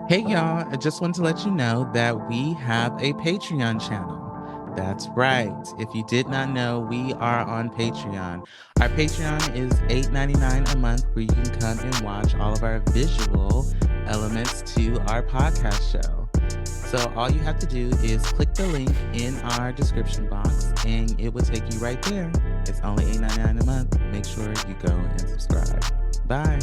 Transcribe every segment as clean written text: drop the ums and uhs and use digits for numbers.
Hey y'all, I just wanted to let you know that we have a Patreon channel. That's right. If you did not know, we are on Patreon. Our Patreon is $8.99 a month where you can come and watch all of our visual elements to our podcast show. So all you have to do is click the link in our description box and it will take you right there. It's only $8.99 a month. Make sure you go and subscribe. Bye.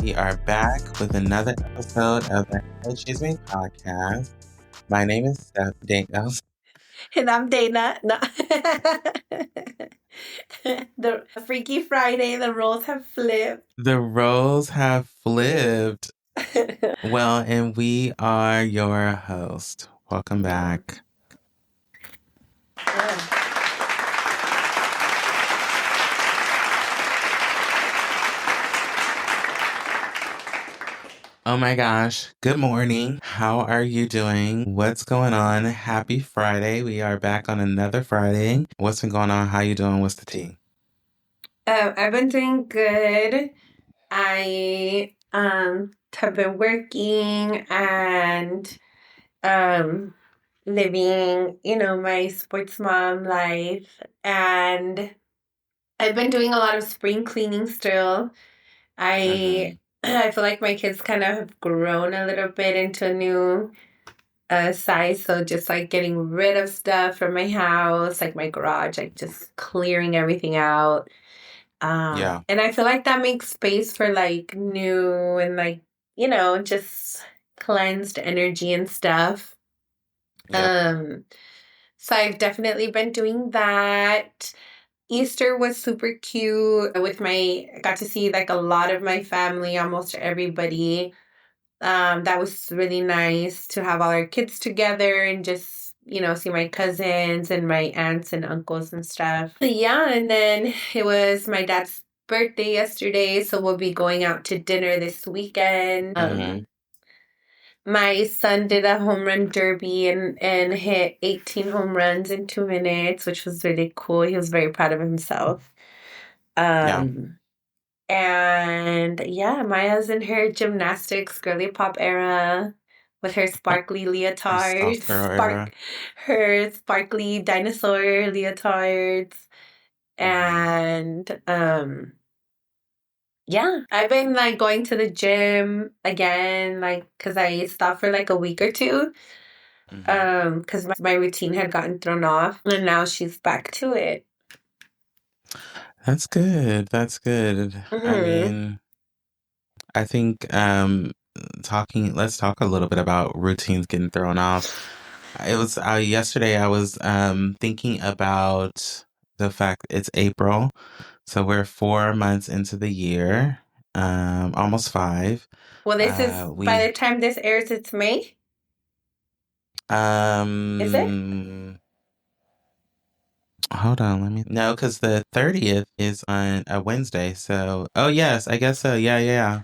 We are back with another episode of the Hella Chisme Podcast. My name is Steph Daniels. And I'm Dana. No. The Freaky Friday, the roles have flipped. The roles have flipped. Well, and we are your host. Welcome back. Yeah. Oh my gosh. Good morning. How are you doing? What's going on? Happy Friday. We are back on another Friday. What's been going on? How you doing? What's the tea? I've been doing good. I have been working and living, my sports mom life. And I've been doing a lot of spring cleaning still. I feel like my kids kind of have grown a little bit into a new size. So just like getting rid of stuff from my house, like my garage, like just clearing everything out. Yeah. And I feel like that makes space for like new and like, just cleansed energy and stuff. Yep. So I've definitely been doing that. Easter was super cute got to see like a lot of my family, almost everybody. That was really nice to have all our kids together and just, see my cousins and my aunts and uncles and stuff. Yeah, and then it was my dad's birthday yesterday, so we'll be going out to dinner this weekend. My son did a home run derby and hit 18 home runs in 2 minutes, which was really cool. He was very proud of himself. Yeah. And yeah, Maya's in her gymnastics girly pop era with her sparkly leotards, Soft girl era. her sparkly dinosaur leotards. And yeah, I've been like going to the gym again, like because I stopped for like a week or two. Because my routine had gotten thrown off, and now she's back to it. That's good. That's good. I mean, I think let's talk a little bit about routines getting thrown off. It was yesterday I was thinking about the fact it's April. So we're 4 months into the year. Almost 5. Well, this is by the time this airs, it's May. Is it? Hold on, no, because the 30th is on a Wednesday. So, oh yes, I guess so. Yeah.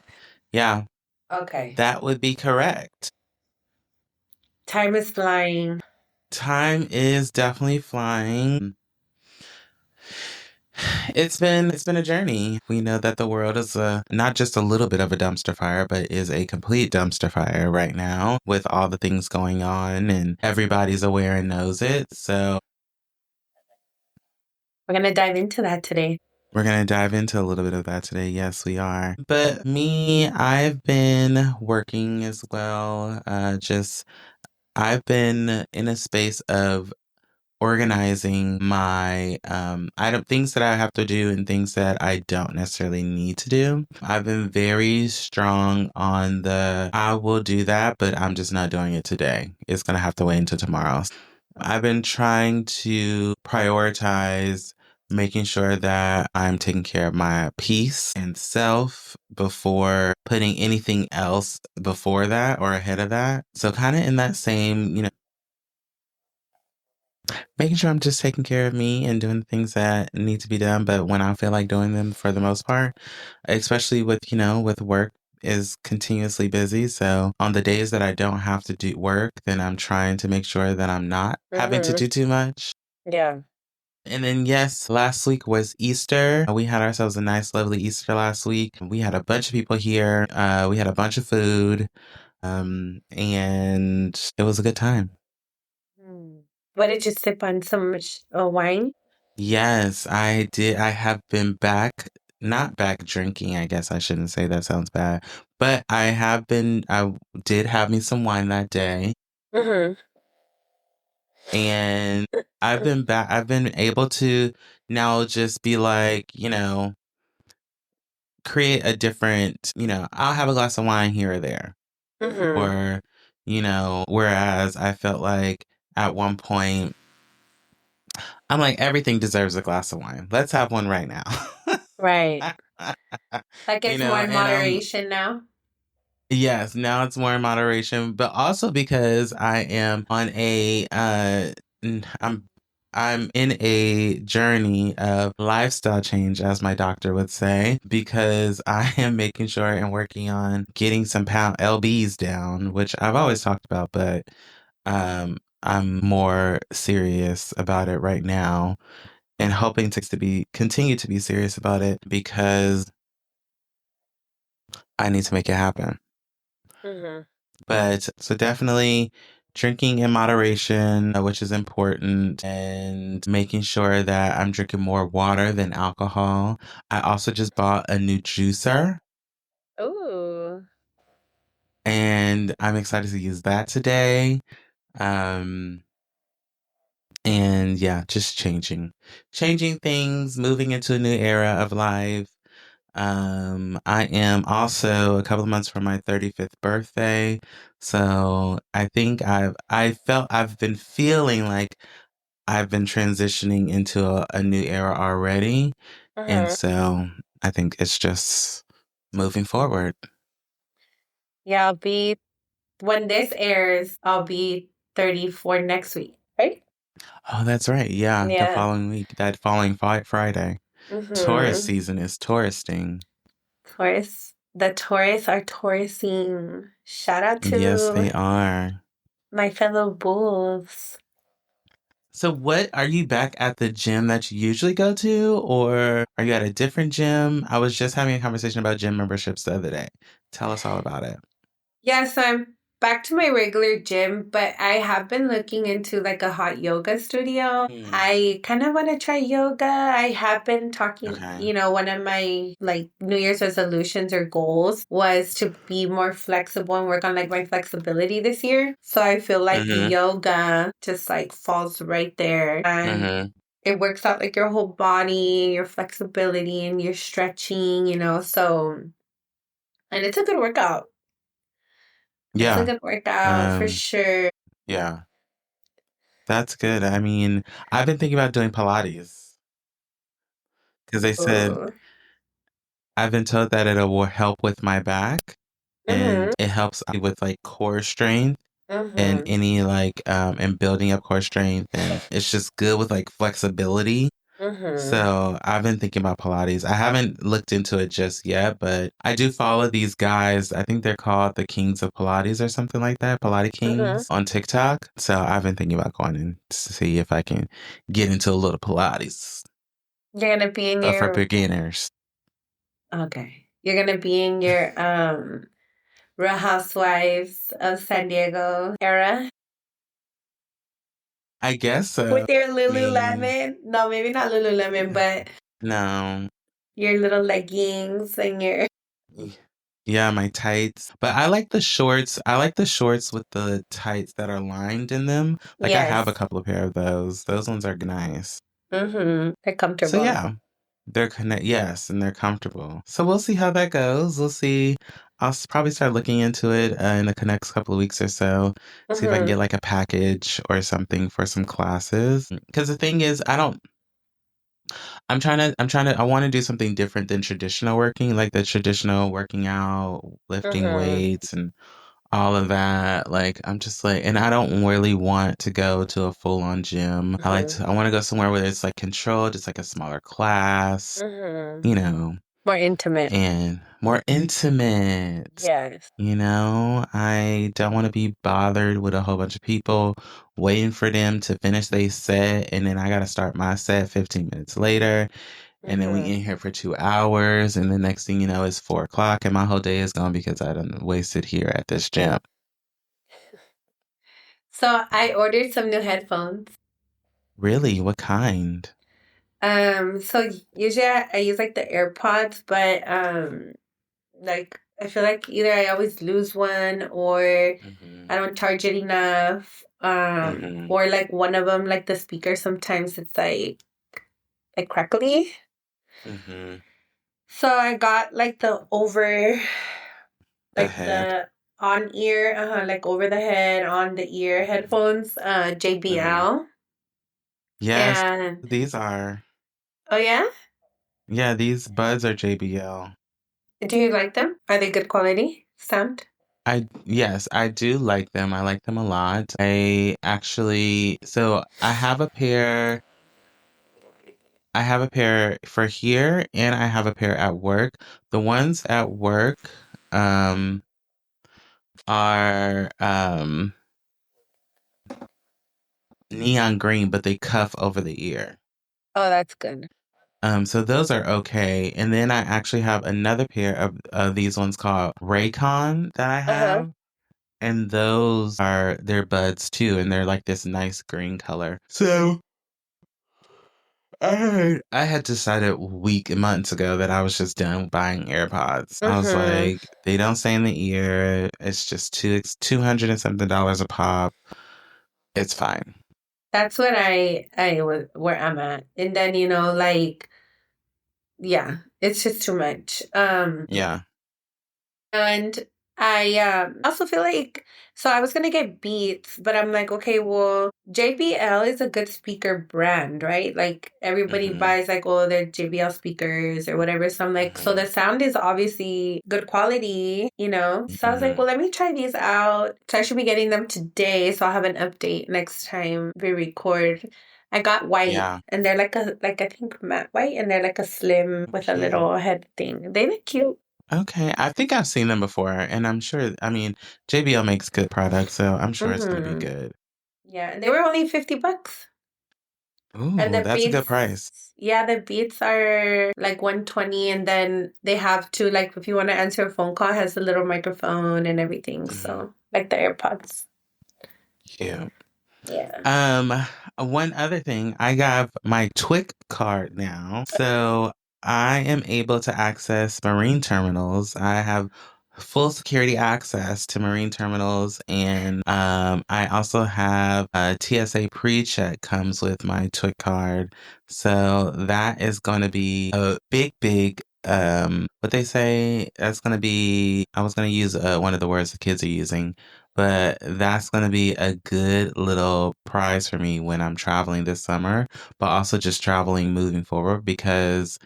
Okay. That would be correct. Time is flying. Time is definitely flying. It's been a journey. We know that the world is not just a little bit of a dumpster fire, but is a complete dumpster fire right now with all the things going on, and everybody's aware and knows it. So we're going to dive into that today. We're going to dive into a little bit of that today. Yes, we are. But me, I've been working as well. I've been in a space of organizing my item things that I have to do and things that I don't necessarily need to do. I've been very strong on the I will do that, but I'm just not doing it today. It's gonna have to wait until tomorrow. I've been trying to prioritize making sure that I'm taking care of my peace and self before putting anything else before that or ahead of that. So kind of in that same, making sure I'm just taking care of me and doing the things that need to be done, but when I feel like doing them for the most part, especially with, with work is continuously busy. So on the days that I don't have to do work, then I'm trying to make sure that I'm not having to do too much. Yeah. And then, yes, last week was Easter. We had ourselves a nice, lovely Easter last week. We had a bunch of people here. We had a bunch of food, and it was a good time. What did you sip on? Some wine? Yes, I did. I have been not back drinking, I guess I shouldn't say that sounds bad, but I did have me some wine that day. Mm-hmm. And I've been able to now just be like, create a different, I'll have a glass of wine here or there. Mm-hmm. Or, whereas I felt like at one point, I'm like, everything deserves a glass of wine. Let's have one right now. Right. Like it's more in And moderation now. yes, now it's more in moderation, but also because I am on I'm in a journey of lifestyle change, as my doctor would say, because I am making sure and working on getting some pound lbs down, which I've always talked about, but I'm more serious about it right now and hoping to be continue to be serious about it because I need to make it happen. Mm-hmm. But so definitely drinking in moderation, which is important, and making sure that I'm drinking more water than alcohol. I also just bought a new juicer Ooh. and I'm excited to use that today. Um, and yeah, just changing things, moving into a new era of life. I am also a couple of months from my 35th birthday. So I think I've been feeling like I've been transitioning into a new era already. And Mm-hmm. so I think it's just moving forward. Yeah, when this airs, I'll be 34 next week, right? Oh, that's right. Yeah, the Yeah. following week, that following Friday. Tourist Mm-hmm. season is touristing. Taurus. The Taurus are Taurusing. Shout out Yes, to they are. my fellow bulls. So what are you back at the gym that you usually go to, or are you at a different gym? I was just having a conversation about gym memberships the other day. Tell us all about it. Yeah, so I'm back to my regular gym, but I have been looking into like a hot yoga studio. I kind of want to try yoga. I have been talking, Okay. one of my like New Year's resolutions or goals was to be more flexible and work on like my flexibility this year. So I feel like Mm-hmm. yoga just like falls right there and Mm-hmm. it works out like your whole body, your flexibility and your stretching, so and it's a good workout. It's a Yeah. good workout for Um, sure. yeah. That's good. I mean, I've been thinking about doing Pilates because they said Ooh. I've been told that it will help with my back Mhm. and it helps with like core strength and Mhm. any like and building up core strength and it's just good with like flexibility. Mhm. So I've been thinking about Pilates. I haven't looked into it just yet, but I do follow these guys. I think they're called the Kings of Pilates or something like that, Pilates Mhm. Kings on TikTok. So I've been thinking about going in to see if I can get into a little Pilates You're gonna be in for your beginners. okay. You're gonna be in your Real Housewives of San Diego era I guess so. with your I mean, Lululemon. No, maybe not Lululemon, but no. your little leggings and your Yeah, my tights. But I like the shorts. I like the shorts with the tights that are lined in them. Like I have a Yes. couple of pair of those. Those ones are nice. Mm-hmm. They're So comfortable. yeah, they're connect. Yes, and they're comfortable. So we'll see how that goes. We'll see. Probably start looking into it in the next couple of weeks or so. See if I can Mm-hmm. get like a package or something for some classes. Because the thing is, I don't. I want to do something different than traditional working, like the traditional working out, lifting Mm-hmm. weights and all of that. Like, I'm just like, and I don't really want to go to a full on gym. Mm-hmm. I want to go somewhere where it's like controlled, it's like a smaller class, Mm-hmm. you know, More intimate. and more intimate. Yes. I don't want to be bothered with a whole bunch of people waiting for them to finish their set, and then I got to start my set 15 minutes later. And then we Mm-hmm. in here for 2 hours, and the next thing you know, it's 4 o'clock, and my whole day is gone because I done wasted here at this gym. So I ordered some new headphones. Really? What kind? So usually I use like the AirPods, but like I feel like either I always lose one or Mm-hmm. I don't charge it enough. Mm-hmm. Or like one of them, like the speaker, sometimes it's like crackly. Mm-hmm. So I got like the over, The like head. the on ear, like over the head, on the ear headphones, Mm-hmm. JBL. Yes, And these are. oh yeah, Yeah, these buds are JBL. do you like them? Are they good quality sound? Yes, I do like them. I like them a lot. I have a pair for here and I have a pair at work. The ones at work um are neon green, but they cuff over the ear. Oh, that's good. So those are okay. And then I actually have another pair of these ones called Raycon that I Uh-huh. have. And those are their buds too, and they're like this nice green color. So I had decided months ago that I was just done buying AirPods. I was Mm-hmm. like, they don't stay in the ear. It's just it's $200 and something a pop. It's fine. That's what I was where I'm at. And then, like, yeah, it's just too much. Yeah. And I also feel like, so I was gonna get Beats, but I'm like, okay, well, JBL is a good speaker brand, right? Like everybody Mm-hmm. buys like all their JBL speakers or whatever. So I'm like, so Mm-hmm. the sound is obviously good quality. So I was like, Mm-hmm. well, let me try these out. So I should be getting them today, so I'll have an update next time we record. I got white, Yeah. and they're like I think matte white, and they're like a slim with a Cute. little head thing. They look cute. Okay. I think I've seen them before, and I'm sure, I mean, JBL makes good products, so I'm sure it's going to be Mm-hmm. good. Yeah, and they were only $50. And Ooh, the that's a good price. beats, yeah, the beats are like 120, and then they have to like if you want to answer a phone call, it has a little microphone and everything. Mm-hmm. So like the AirPods. Cute. Yeah. Um, one other thing, I got my TWIC card now. So I am able to access marine terminals. I have full security access to marine terminals, and I also have a TSA pre-check comes with my TWIC card. So that is going to be a big what they say that's going to be, I was going to use one of the words the kids are using, but that's going to be a good little prize for me when I'm traveling this summer, but also just traveling moving forward because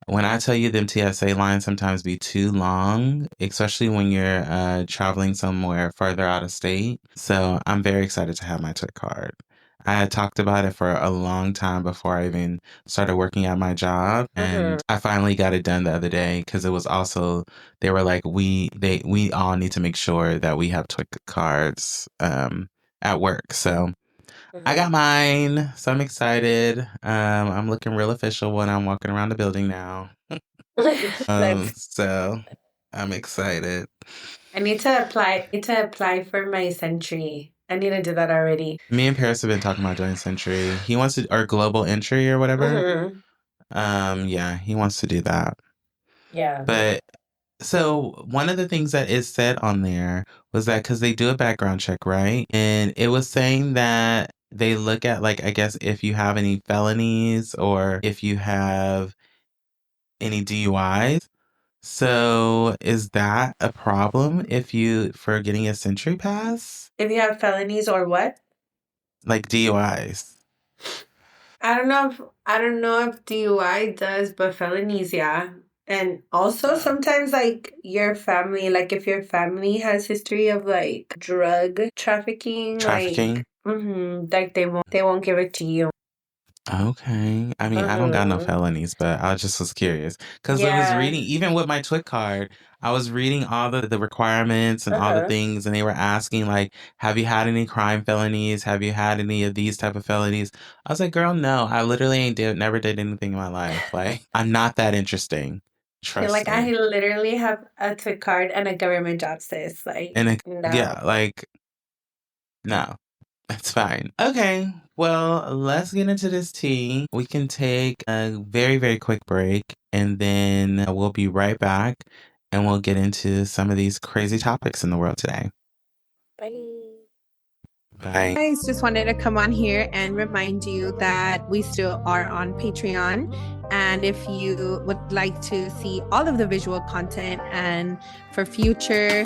when I tell you them TSA lines sometimes be too long, especially when you're traveling somewhere further out of state. So I'm very excited to have my TWIC card. I had talked about it for a long time before I even started working at my job, Mm-hmm. and I finally got it done the other day because it was also they were like we all need to make sure that we have TWIC cards at work. So I Mm-hmm. got mine, so I'm excited. I'm looking real official when I'm walking around the building now. That's So I'm excited. I need to apply for my Century. I need to do that already. Me and Paris have been talking about doing Century. He wants to, or Global Entry or whatever. Mm-hmm. Yeah, he wants to do that. Yeah. But So one of the things that is said on there was that because they do a background check, right? And it was saying that they look at, like, I guess if you have any felonies or if you have any DUIs. So is that a problem if you for getting a Century Pass? If you have felonies or what? Like DUIs. I don't know if DUI does, but felonies, yeah. And also sometimes like your family, like if your family has history of like drug trafficking, Trafficking. like they won't give it to you. Okay. I mean, I don't got no felonies, but I just was curious. Because I was Yeah. reading, even with my TWIC card, I was reading all the requirements and all the things, and they were asking, like, have you had any crime felonies? Have you had any of these type of felonies? I was like, girl, no, I literally never did anything in my life. Like, I'm not that interesting. Yeah, like Trust I me. literally have a TWIC card and a government job, sis. Like, And no. yeah, like, no. That's fine. Okay. Well, let's get into this tea. We can take a very, very quick break and then we'll be right back and we'll get into some of these crazy topics in the world today. Bye. Bye. Guys, just wanted to come on here and remind you that we still are on Patreon. And if you would like to see all of the visual content and for future,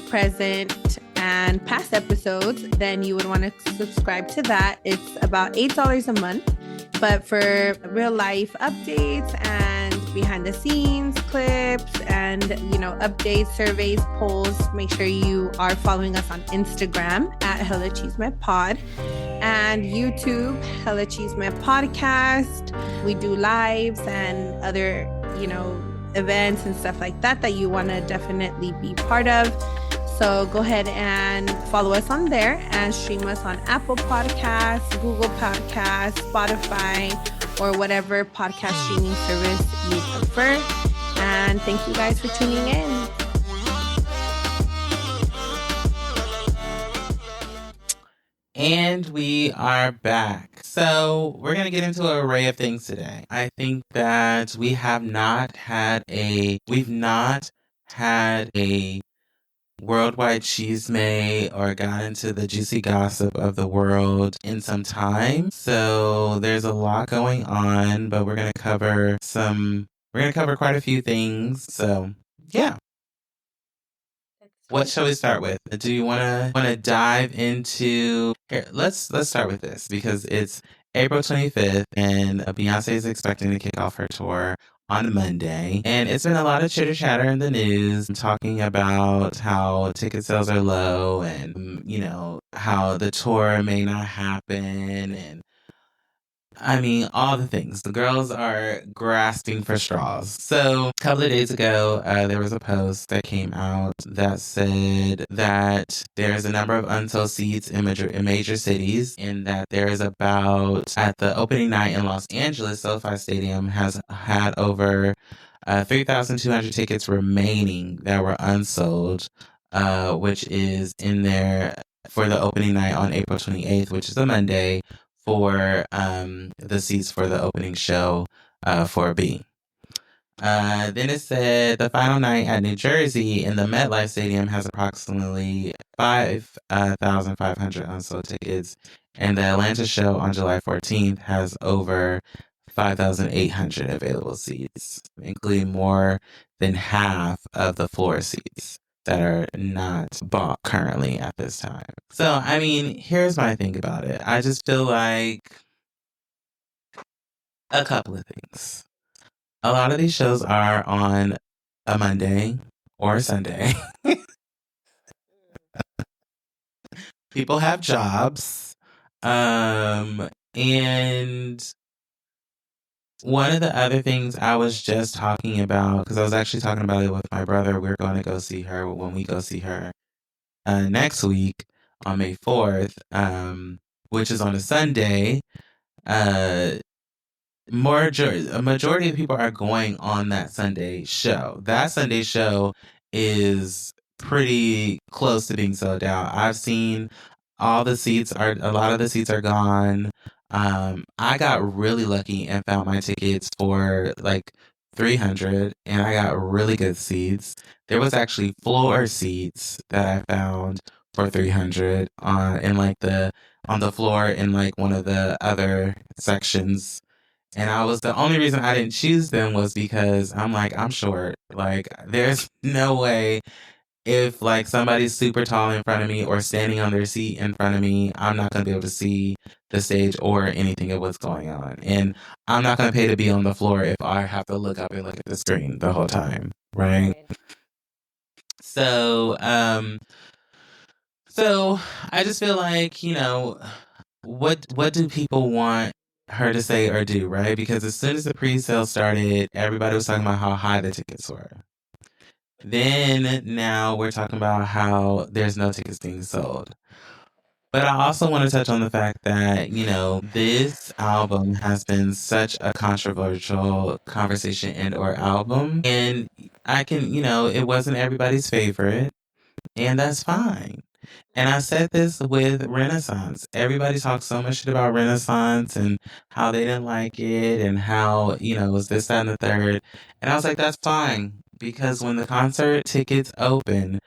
present, and past episodes, then you would want to subscribe to that. It's about $8 a month. But for real life updates and behind the scenes clips and, updates, surveys, polls, make sure you are following us on Instagram at Hella Chisme Pod and YouTube, Hella Chisme Podcast. We do lives and other, events and stuff like that you want to definitely be part of. So go ahead and follow us on there and stream us on Apple Podcasts, Google Podcasts, Spotify, or whatever podcast streaming service you prefer. And thank you guys for tuning in. And we are back. So we're going to get into an array of things today. I think that we've not had a worldwide chisme or got into the juicy gossip of the world in some time. So there's a lot going on, but we're going to cover quite a few things. So yeah. What shall we start with? Do you want to dive into here? Let's start with this because it's April 25th and Beyoncé is expecting to kick off her tour on Monday. And it's been a lot of chitter chatter in the news talking about how ticket sales are low and, how the tour may not happen. And I mean, all the things. The girls are grasping for straws. So a couple of days ago, there was a post that came out that said that there's a number of unsold seats in major cities, and that there is about, at the opening night in Los Angeles, SoFi Stadium has had over 3,200 tickets remaining that were unsold, which is in there for the opening night on April 28th, which is a Monday, for the seats for the opening show for B. Then it said the final night at New Jersey in the MetLife Stadium has approximately 5,500 unsold tickets, and the Atlanta show on July 14th has over 5,800 available seats, including more than half of the floor seats that are not bought currently at this time. So, I mean, here's my thing about it. I just feel like a couple of things. A lot of these shows are on a Monday or a Sunday. People have jobs. And one of the other things I was just talking about, because I was actually talking about it with my brother, we're going to go see her when we go see her next week on May 4th, which is on a Sunday. A majority of people are going on that Sunday show. That Sunday show is pretty close to being sold out. I've seen a lot of the seats are gone. I got really lucky and found my tickets for like 300, and I got really good seats. There was actually floor seats that I found for 300 on the floor in like one of the other sections. And I was the only reason I didn't choose them was because I'm like, I'm short. Like, there's no way if like somebody's super tall in front of me or standing on their seat in front of me, I'm not going to be able to see the stage or anything of what's going on. And I'm not going to pay to be on the floor if I have to look up and look at the screen the whole time. Right. So, so I just feel like, what do people want her to say or do, right? Because as soon as the pre-sale started, everybody was talking about how high the tickets were. Then now we're talking about how there's no tickets being sold. But I also want to touch on the fact that, this album has been such a controversial conversation and or album. And it wasn't everybody's favorite. And that's fine. And I said this with Renaissance. Everybody talks so much shit about Renaissance and how they didn't like it and how, it was this, that, and the third. And I was like, that's fine. Because when the concert tickets open,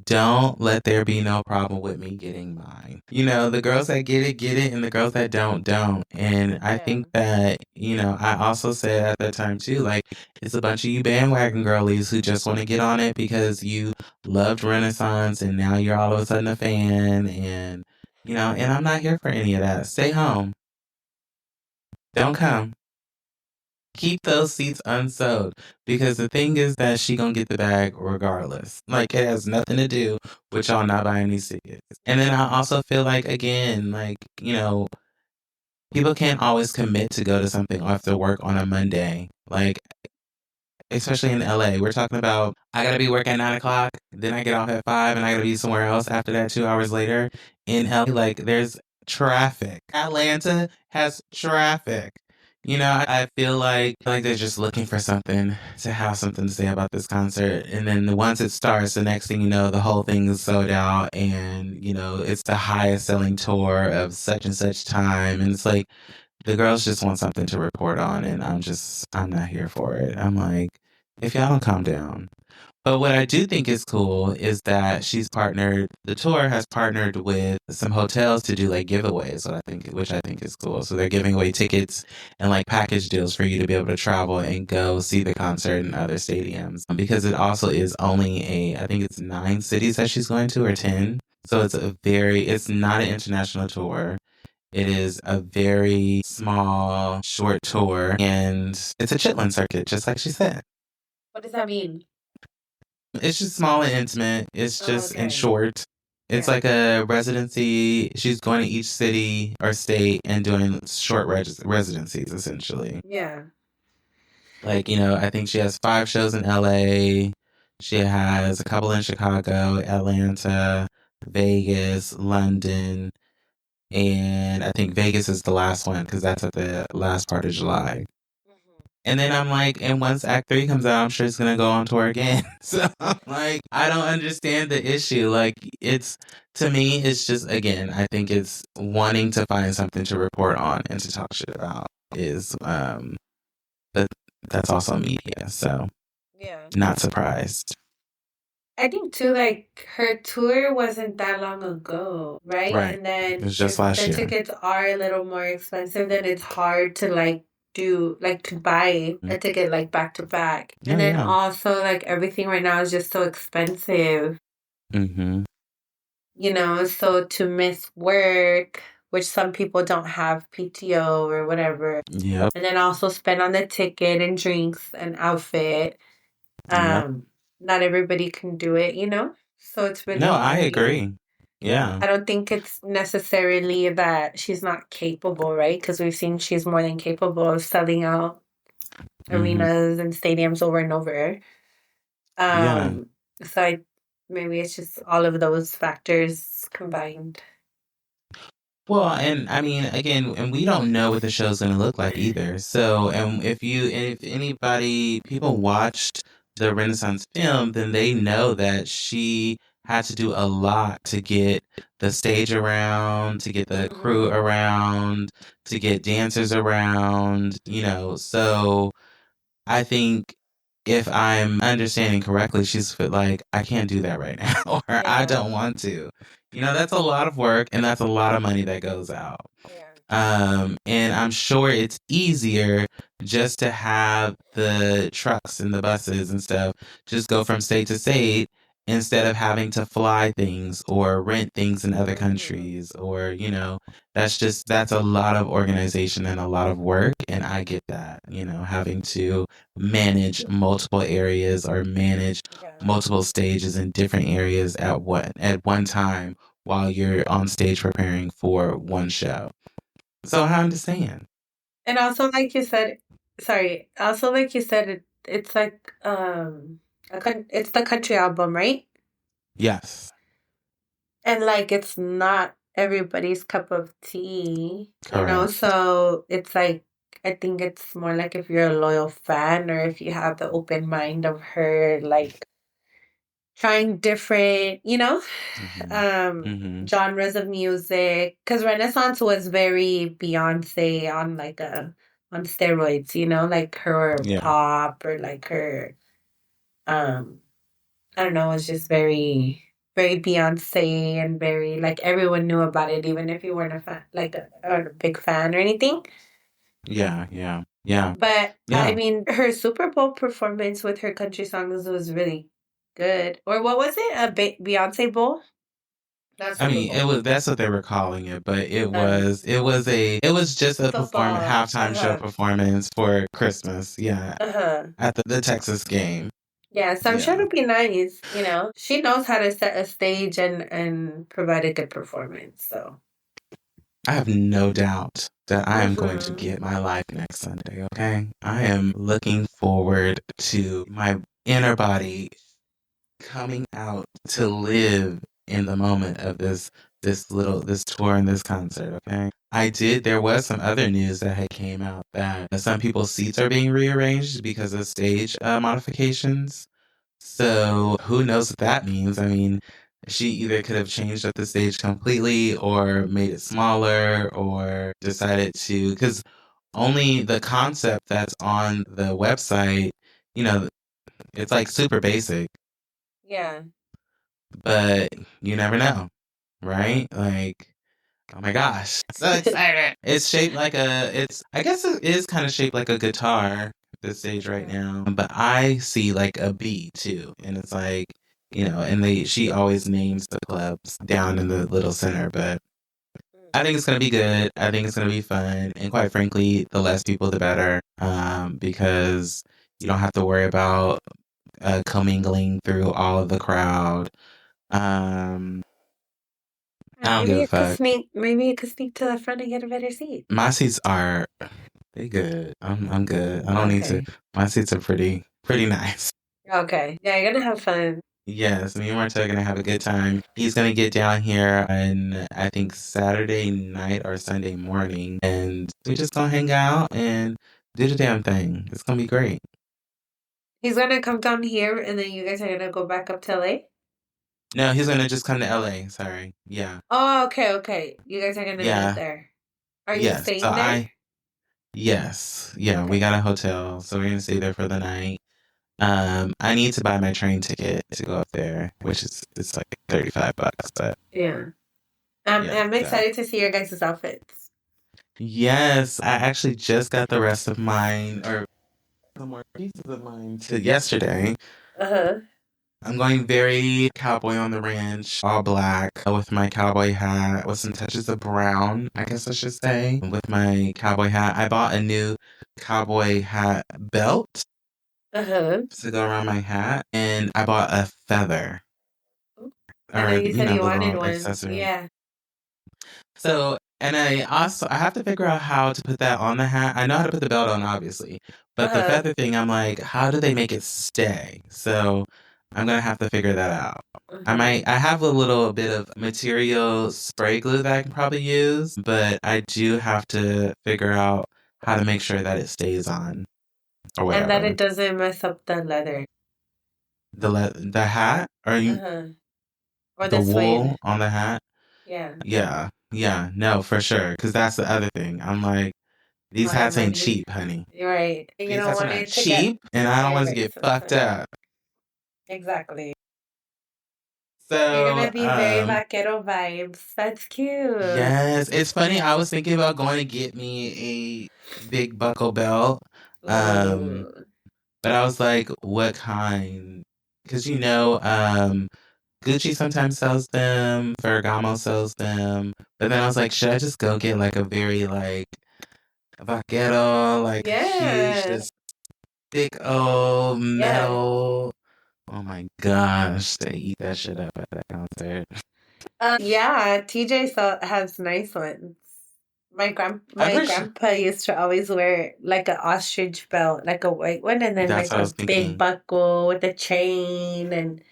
don't let there be no problem with me getting mine. The girls that get it, and the girls that don't. And I think that, I also said at that time too, like, it's a bunch of you bandwagon girlies who just want to get on it because you loved Renaissance and now you're all of a sudden a fan. And, and I'm not here for any of that. Stay home. Don't come. Keep those seats unsold because the thing is that she gonna get the bag regardless. Like, it has nothing to do with y'all not buying these tickets. And then I also feel like, again, like, people can't always commit to go to something after work on a Monday. Like, especially in LA, we're talking about I gotta be working at 9 o'clock, then I get off at 5, and I gotta be somewhere else after that 2 hours later. In LA, like, there's traffic. Atlanta has traffic. I feel like they're just looking for something to have something to say about this concert. And then once it starts, the next thing you know, the whole thing is sold out and, it's the highest selling tour of such and such time. And it's like, the girls just want something to report on. And I'm not here for it. I'm like, if y'all don't calm down. But what I do think is cool is that the tour has partnered with some hotels to do like giveaways, which I think is cool. So they're giving away tickets and like package deals for you to be able to travel and go see the concert in other stadiums. Because it also is only I think it's 9 cities that she's going to, or 10. So it's not an international tour. It is a very small, short tour, and it's a chitlin circuit, just like she said. What does that mean? It's just small and intimate. It's just in short. It's like a residency. She's going to each city or state and doing short residencies, essentially. Yeah. Like, I think she has 5 shows in LA. She has a couple in Chicago, Atlanta, Vegas, London, and I think Vegas is the last one because that's at the last part of July. And then I'm like, and once Act 3 comes out, I'm sure it's going to go on tour again. So I'm like, I don't understand the issue. Like, to me, it's just, again, I think it's wanting to find something to report on and to talk shit about but that's also media. So, yeah, not surprised. I think too, like, her tour wasn't that long ago, right? Right. And then it was just last year. The tickets are a little more expensive, then it's hard to to buy a ticket like back to back. And then also like everything right now is just so expensive. Mm-hmm. So to miss work, which some people don't have PTO or whatever. Yep. And then also spend on the ticket and drinks and outfit. Not everybody can do it, So it's really No, I agree. Yeah. I don't think it's necessarily that she's not capable, right? Because we've seen she's more than capable of selling out arenas and stadiums over and over. So maybe it's just all of those factors combined. Well, and I mean, again, and we don't know what the show's going to look like either. So, and if people watched the Renaissance film, then they know that she had to do a lot to get the stage around, to get the crew around, to get dancers around, so I think if I'm understanding correctly, she's like, I can't do that right now, or I don't Yeah. want to. That's a lot of work and that's a lot of money that goes out. Yeah. And I'm sure it's easier just to have the trucks and the buses and stuff just go from state to state instead of having to fly things or rent things in other Mhm. countries or, that's a lot of organization and a lot of work. And I get that, having to manage multiple areas or manage Yeah. multiple stages in different areas at one time while you're on stage preparing for one show. So I understand. And also, like you said, sorry. Also, like you said, it's like it's the country album, right? Yes, And like it's not everybody's cup of tea, you know? correct. So it's like I think it's more like if you're a loyal fan or if you have the open mind of her like trying different, Hmm. um Hmm. genres of music. Because Renaissance was very Beyonce on like a on steroids, like her Yeah, pop or like her um I don't know, it's just very, very Beyonce and very like everyone knew about it, even if you weren't a fan, like a big fan or anything. yeah, yeah, yeah, But I yeah. mean, her Super Bowl performance with her country songs was really good. Or what was it? A Beyonce Bowl? Not I Super mean, Bowl. that's what they were calling it, but Uh, it was just a Football. halftime show performance for Christmas. Yeah, Uh-huh. at the Texas game. Yeah, so I'm sure Yeah. it'll be nice, you know. She knows how to set a stage and provide a good performance. So. I have no doubt that I am going to Mm-hmm. get my life next Sunday, okay? I am looking forward to my inner body coming out to live in the moment of this tour and this concert, okay? There was some other news that had came out that some people's seats are being rearranged because of stage modifications. So who knows what that means? I mean, she either could have changed up the stage completely or made it smaller or decided to, because only the concept that's on the website, you know, it's like super basic, Yeah. but you never know, right? Like, oh my gosh, so excited. It's shaped like I guess it is kind of shaped like a guitar, the stage right Mhm. now, but I see like a B too. And it's like, and she always names the clubs down in the little center, but I think it's going to be good. I think it's going to be fun. And quite frankly, the less people, the better, because you don't have to worry about commingling through all of the crowd. Um, I don't give a fuck. Maybe you could sneak to the front and get a better seat. My seats are they good. I'm good. I don't need to. Okay. My seats are pretty nice. Okay. Yeah, you're gonna have fun. Yes, me and Marta are gonna have a good time. He's gonna get down here on I think Saturday night or Sunday morning, and we just gonna hang out and do the damn thing. It's gonna be great. He's gonna come down here and then you guys are gonna go back up to LA? No, he's gonna just come to LA. Sorry. Yeah. Oh, okay, okay. You guys are gonna meet Yeah. there. Are you Yes. So staying there? yes. Yeah, we Okay. got a hotel, so we're gonna stay there for the night. I need to buy my train ticket to go up there, which is it's like $35, but Yeah. I'm yeah. excited to see your guys' outfits. Yes, I actually just got the rest of mine or some more pieces of mine to yesterday. Uh-huh. I'm going very cowboy on the ranch, all black, with my cowboy hat with some touches of brown, I guess I should say. With my cowboy hat, I bought a new cowboy hat belt Uh-huh. to go around my hat, and I bought a feather I know or you said you the wanted little one. accessory. Yeah. So, and I have to figure out how to put that on the hat. I know how to put the belt on, obviously, but the Uh-huh. feather thing, I'm like, how do they make it stay? So, I'm gonna have to figure that out. Uh-huh. I have a little bit of material spray glue that I can probably use, but I do have to figure out how to make sure that it stays on or And that whatever. it doesn't mess up the leather. The hat or Uh-huh. Or the the wool suede. on the hat? Yeah. Yeah, yeah, no, for sure. Because that's the other thing. I'm like, These hats ain't cheap, honey. You're right. You These don't hats are want not it to get cheap, and I don't want to very get fucked expensive. up. Exactly. So, You're gonna be very vaquero vibes. That's cute. yes, it's funny. I was thinking about going to get me a big buckle belt. Ooh. But I was like, what kind? Because Gucci sometimes sells them, Ferragamo sells them. But then I was like, should I just go get like a very like vaquero, like huge, Yeah. this thick old Yeah. metal? Oh my gosh, they eat that shit up at that concert. Yeah, TJ has nice ones. My I've grandpa used to always wear like an ostrich belt, like a white one, and then That's like what I was a big thinking. buckle with a chain and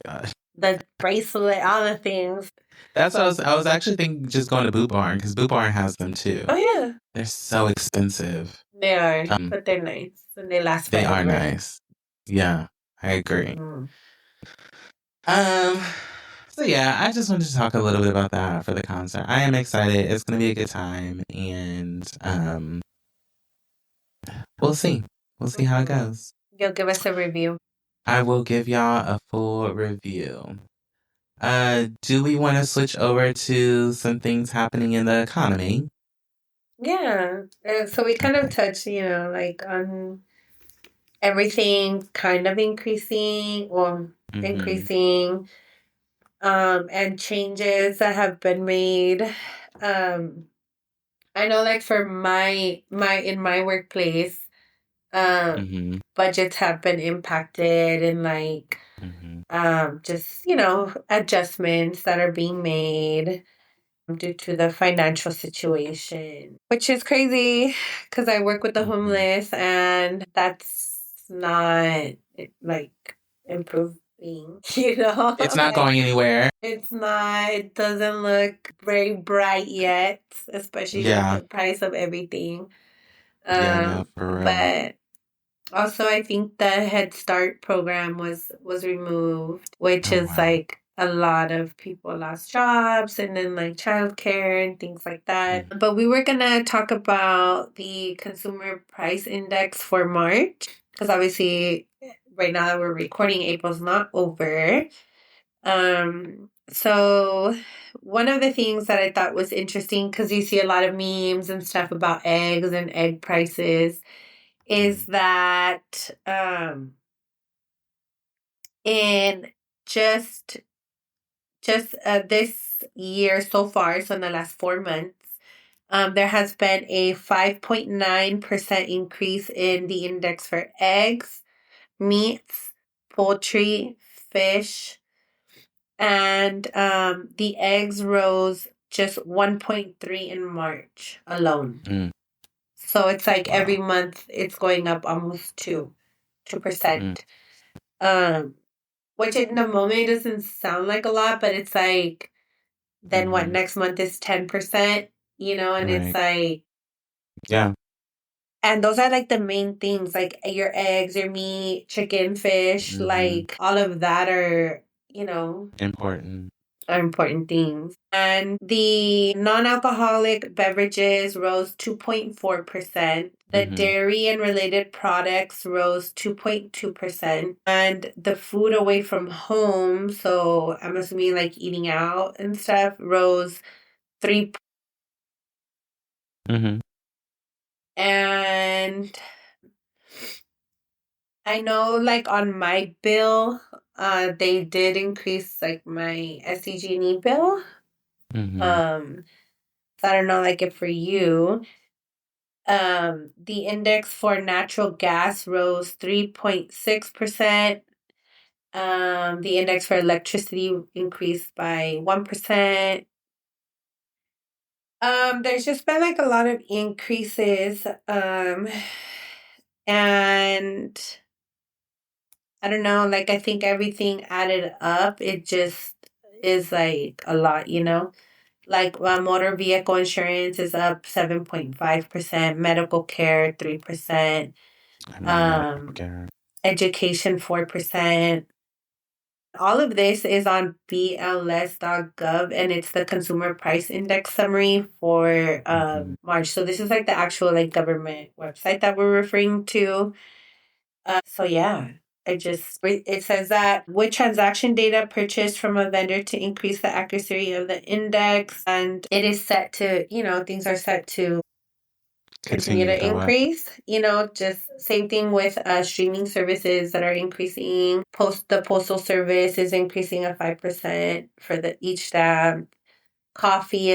God. the bracelet, all the things. That's what I was actually thinking just going to Boot Barn because Boot Barn has them too. Oh yeah, They're so expensive. they are, but they're nice and they last They are forever. nice. Yeah, I agree. Mhm. So yeah, I just wanted to talk a little bit about that for the concert. I am excited. It's gonna be a good time, and we'll see. We'll see how it goes. You'll give us a review. I will give y'all a full review. Do we want to switch over to some things happening in the economy? Yeah. So we kind of touched, like on everything kind of increasing or increasing, and changes that have been made. I know like for in my workplace, budgets have been impacted and like just, adjustments that are being made due to the financial situation, which is crazy because I work with the homeless and that's not like improving, It's not going anywhere. It's not, it doesn't look very bright yet, especially with the price of everything. Yeah, no, for real. But also I think the Head Start program was removed, which is like a lot of people lost jobs and then like childcare and things like that. But we were gonna talk about the Consumer Price Index for March because obviously right now that we're recording, April's not over. So one of the things that I thought was interesting, because you see a lot of memes and stuff about eggs and egg prices, is that in just this year so far, so in the last 4 months, there has been a 5.9% increase in the index for eggs, meats, poultry, fish, and the eggs rose just 1.3 in March alone. So it's like every month it's going up almost 2%. Which in the moment doesn't sound like a lot, but it's like then what, next month is 10%, and it's like, yeah. And those are like the main things, like your eggs, your meat, chicken, fish, like all of that are, important. Are important things. And the non-alcoholic beverages rose 2.4%. The dairy and related products rose 2.2%. And the food away from home, so I'm assuming like eating out and stuff, rose 3. And I know like on my bill, they did increase like my SCG&E bill. So I don't know, like if for you, the index for natural gas rose 3.6%. The index for electricity increased by 1%. There's just been like a lot of increases. And I don't know, like I think everything added up, it just is like a lot, Like motor vehicle insurance is up 7.5%, medical care 3%, education 4%, All of this is on BLS.gov, and it's the Consumer Price Index summary for March. So this is like the actual like government website that we're referring to. So yeah, it says that with transaction data purchased from a vendor to increase the accuracy of the index, and it is set to, things are set to continue to go up. increase. Just same thing with streaming services that are increasing. The postal service is increasing at 5% for each stamp. Coffee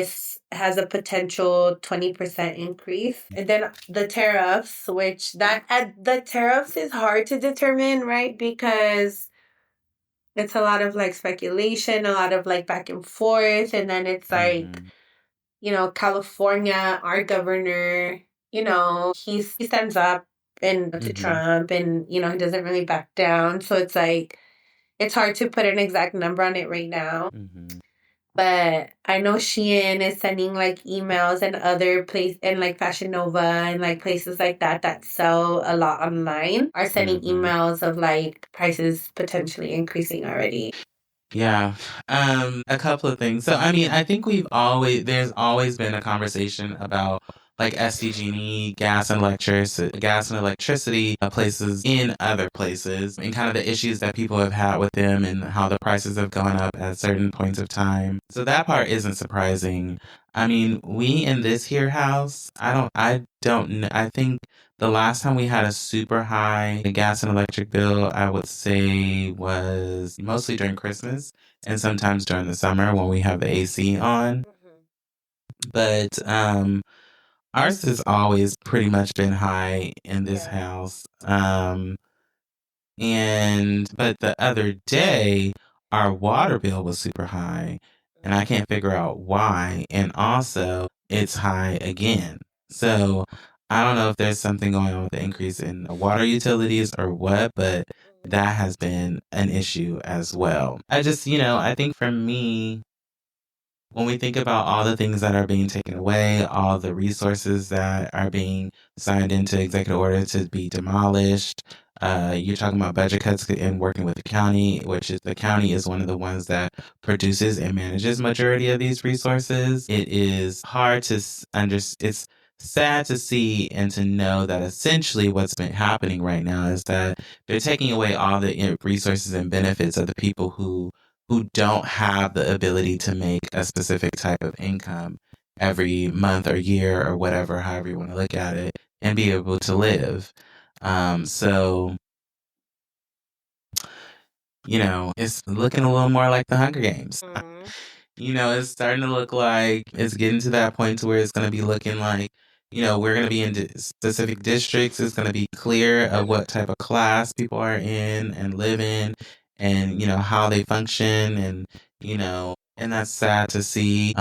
has a potential 20% increase. And then the tariffs, the tariffs is hard to determine, right? Because it's a lot of like speculation, a lot of like back and forth. And then it's like, California, our governor, he stands up to Trump, and, he doesn't really back down. So it's like, it's hard to put an exact number on it right now. But I know Shein is sending like emails, and other place and like Fashion Nova and like places like that sell a lot online are sending emails of like prices potentially increasing already. Yeah. A couple of things. So, I mean, I think there's always been a conversation about like SDG&E, gas and electricity places in other places, and kind of the issues that people have had with them and how the prices have gone up at certain points of time. So that part isn't surprising. I mean, we in this here house, I don't know. I think the last time we had a super high gas and electric bill, I would say, was mostly during Christmas and sometimes during the summer when we have the AC on. But ours has always pretty much been high in this house. But the other day, our water bill was super high, and I can't figure out why. And also, it's high again. So I don't know if there's something going on with the increase in the water utilities or what, but that has been an issue as well. I think for me, when we think about all the things that are being taken away, all the resources that are being signed into executive order to be demolished, you're talking about budget cuts and working with the county, the county is one of the ones that produces and manages majority of these resources. It is hard to understand. It's sad to see and to know that essentially what's been happening right now is that they're taking away all the resources and benefits of the people who don't have the ability to make a specific type of income every month or year or whatever, however you want to look at it, and be able to live. So, it's looking a little more like the Hunger Games. It's starting to look like it's getting to that point to where it's going to be looking like, we're going to be in specific districts. It's going to be clear of what type of class people are in and live in, and, how they function. And that's sad to see,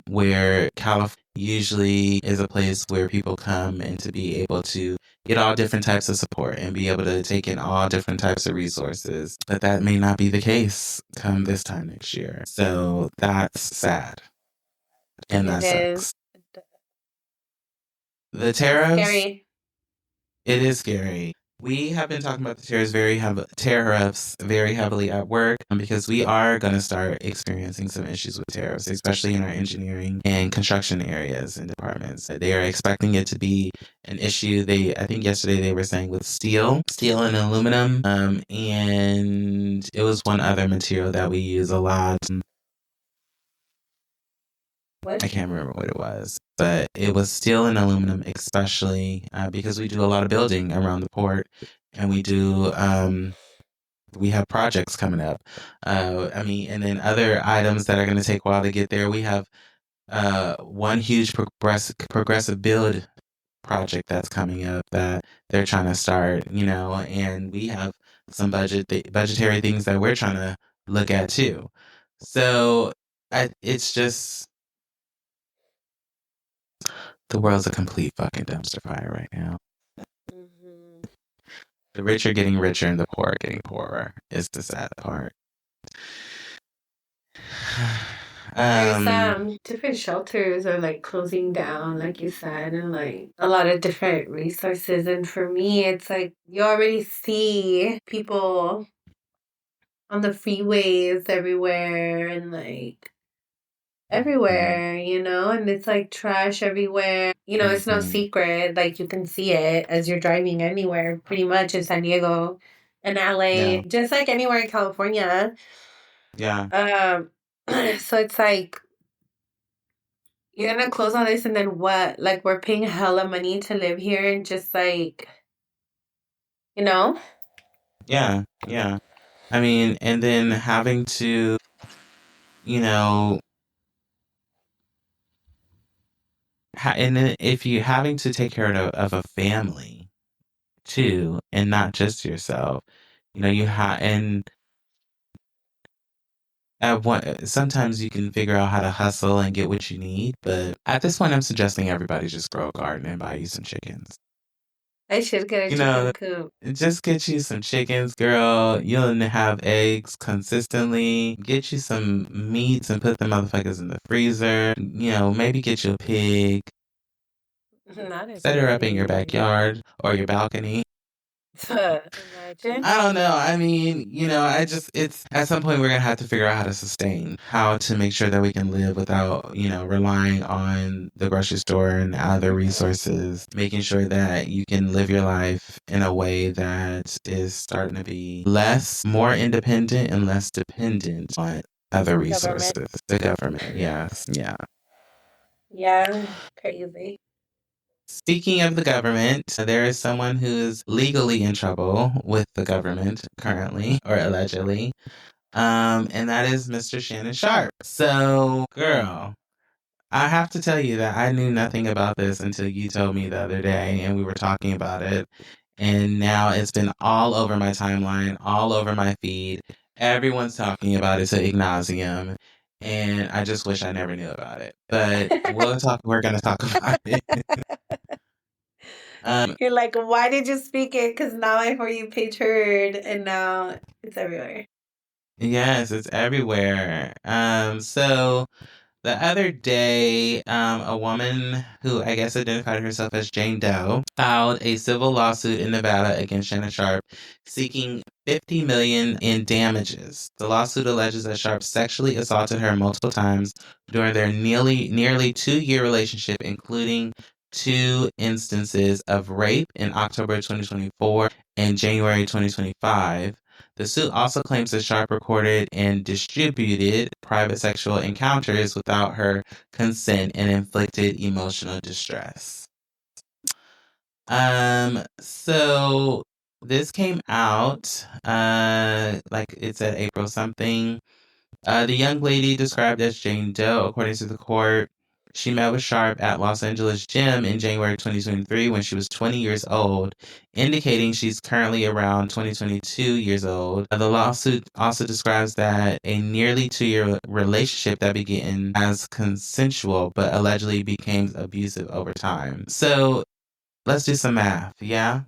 where California usually is a place where people come and to be able to get all different types of support and be able to take in all different types of resources. But that may not be the case come this time next year. So that's sad. And that sucks. The tariffs, Scary. it is scary. We have been talking about the tariffs very heavily at work, because we are going to start experiencing some issues with tariffs, especially in our engineering and construction areas and departments. They are expecting it to be an issue. I think yesterday they were saying with steel and aluminum, and it was one other material that we use a lot. What? I can't remember what it was, but it was steel and aluminum, especially because we do a lot of building around the port, and we have projects coming up. And then other items that are going to take a while to get there. We have one huge progressive build project that's coming up that they're trying to start, and we have some budgetary things that we're trying to look at too. So it's just, the world's a complete fucking dumpster fire right now. The rich are getting richer and the poor are getting poorer is the sad part. There's different shelters are like closing down, like you said, and like a lot of different resources. And for me, it's like you already see people on the freeways everywhere and like everywhere, and it's like trash everywhere. It's no secret. Like you can see it as you're driving anywhere, pretty much in San Diego and LA, Yeah. just like anywhere in California. Yeah. So it's like you're gonna close all this and then what? Like we're paying hella money to live here and just like, you know? Yeah. Yeah. I mean, and then having to, you know, and then if you having to take care of a family too, and not just yourself, you have, and at one, sometimes you can figure out how to hustle and get what you need, but at this point, I'm suggesting everybody just grow a garden and buy you some chickens. I should get a You chicken know, coop. just get you some chickens, girl. You'll have eggs consistently. Get you some meats and put the motherfuckers in the freezer. Maybe get you a pig. Not a Set her up in your pig. backyard or your balcony. Imagine. I don't know. I mean, it's at some point we're going to have to figure out how to sustain, how to make sure that we can live without, relying on the grocery store and other resources, making sure that you can live your life in a way that is starting to be more independent and less dependent on other resources. Government. The government. Yes. Yeah. Yeah, crazy. Speaking of the government, there is someone who is legally in trouble with the government currently, or allegedly, and that is Mr. Shannon Sharpe. So, girl, I have to tell you that I knew nothing about this until you told me the other day, and we were talking about it, and now it's been all over my timeline, all over my feed. Everyone's talking about it to nauseam, and I just wish I never knew about it. But we're gonna talk about it. You're like, why did you speak it? Because now I heard you page heard, and now it's everywhere. Yes, it's everywhere. So the other day, a woman who I guess identified herself as Jane Doe filed a civil lawsuit in Nevada against Shannon Sharpe, seeking $50 million in damages. The lawsuit alleges that Sharpe sexually assaulted her multiple times during their nearly 2-year relationship, including 2 instances of rape in October 2024 and January 2025. The suit also claims that Sharpe recorded and distributed private sexual encounters without her consent and inflicted emotional distress. So this came out, like it said April something. The young lady described as Jane Doe, according to the court, she met with Sharpe at Los Angeles Gym in January 2023 when she was 20 years old, indicating she's currently around 22 years old. The lawsuit also describes that a nearly 2-year relationship that began as consensual but allegedly became abusive over time. So let's do some math, yeah?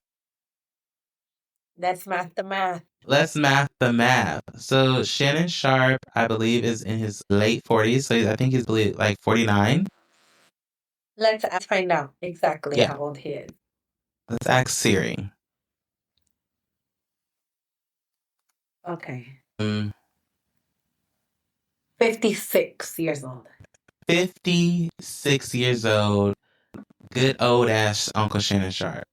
Let's math the math. Let's math the math. So Shannon Sharpe, I believe, is in his late 40s. So I think he's like 49. Let's find out exactly Yeah. how old he is. Let's ask Siri. Okay. 56 years old. 56 years old. Good old ass Uncle Shannon Sharpe.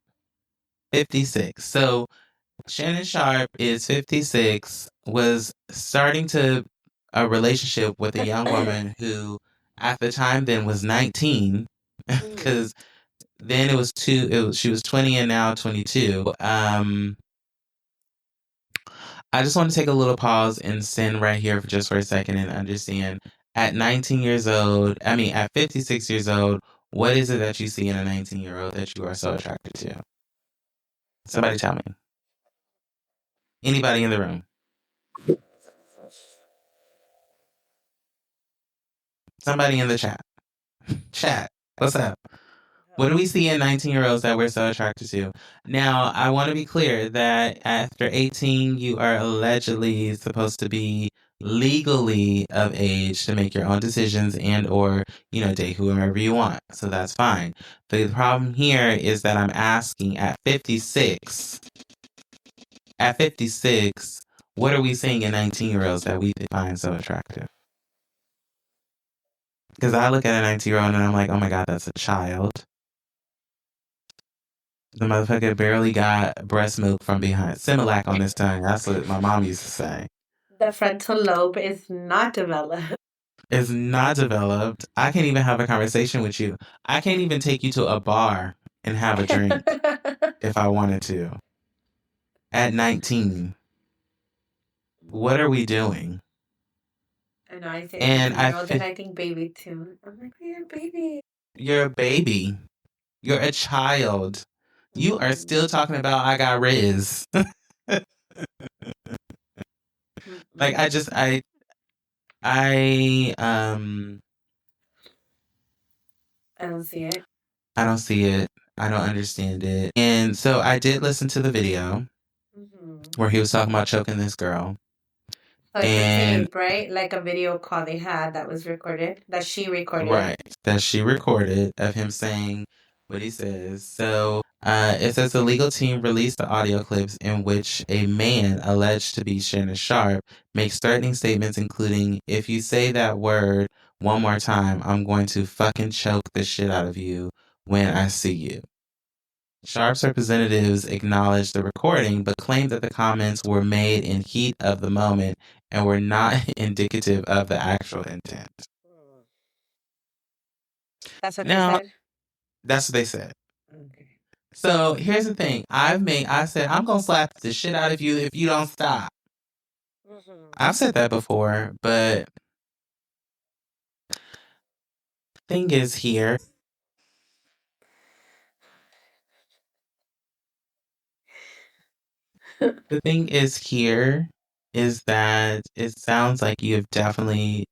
56. So Shannon Sharpe is 56, was starting to a relationship with a young woman who at the time then was 19, because then she was 20 and now 22. I just want to take a little pause and stand right here for a second and understand at 19 years old, at 56 years old, what is it that you see in a 19-year-old that you are so attracted to? Somebody tell me. Anybody in the room? Somebody in the chat. Chat. What's up? What do we see in 19-year-olds that we're so attracted to? Now, I want to be clear that after 18, you are allegedly supposed to be legally of age to make your own decisions and or, date whoever you want. So that's fine. The problem here is that I'm asking at 56, what are we seeing in 19-year-olds that we find so attractive? Because I look at a 19-year-old and I'm like, oh my God, that's a child. The motherfucker barely got breast milk from behind. Similac on his tongue. That's what my mom used to say. The frontal lobe is not developed. It's not developed. I can't even have a conversation with you. I can't even take you to a bar and have a drink if I wanted to. At 19. What are we doing? I know I say And 19-year-old and I think baby too. I'm like, you're a baby. You're a baby. You're a child. You are still talking about I got Riz. Like I don't see it. I don't see it. I don't understand it. And so I did listen to the video where he was talking about choking this girl. So it's a tape, right? Like a video call they had that was recorded, that she recorded. Right. That she recorded of him saying what he says. So it says the legal team released the audio clips in which a man alleged to be Shannon Sharpe makes threatening statements, including, if you say that word one more time, I'm going to fucking choke the shit out of you when I see you. Sharpe's representatives acknowledged the recording, but claimed that the comments were made in heat of the moment and were not indicative of the actual intent. That's what they said? That's what they said. Okay. So here's the thing. I said, I'm going to slap the shit out of you if you don't stop. I've said that before, but thing is here. The thing is here is that it sounds like you have definitely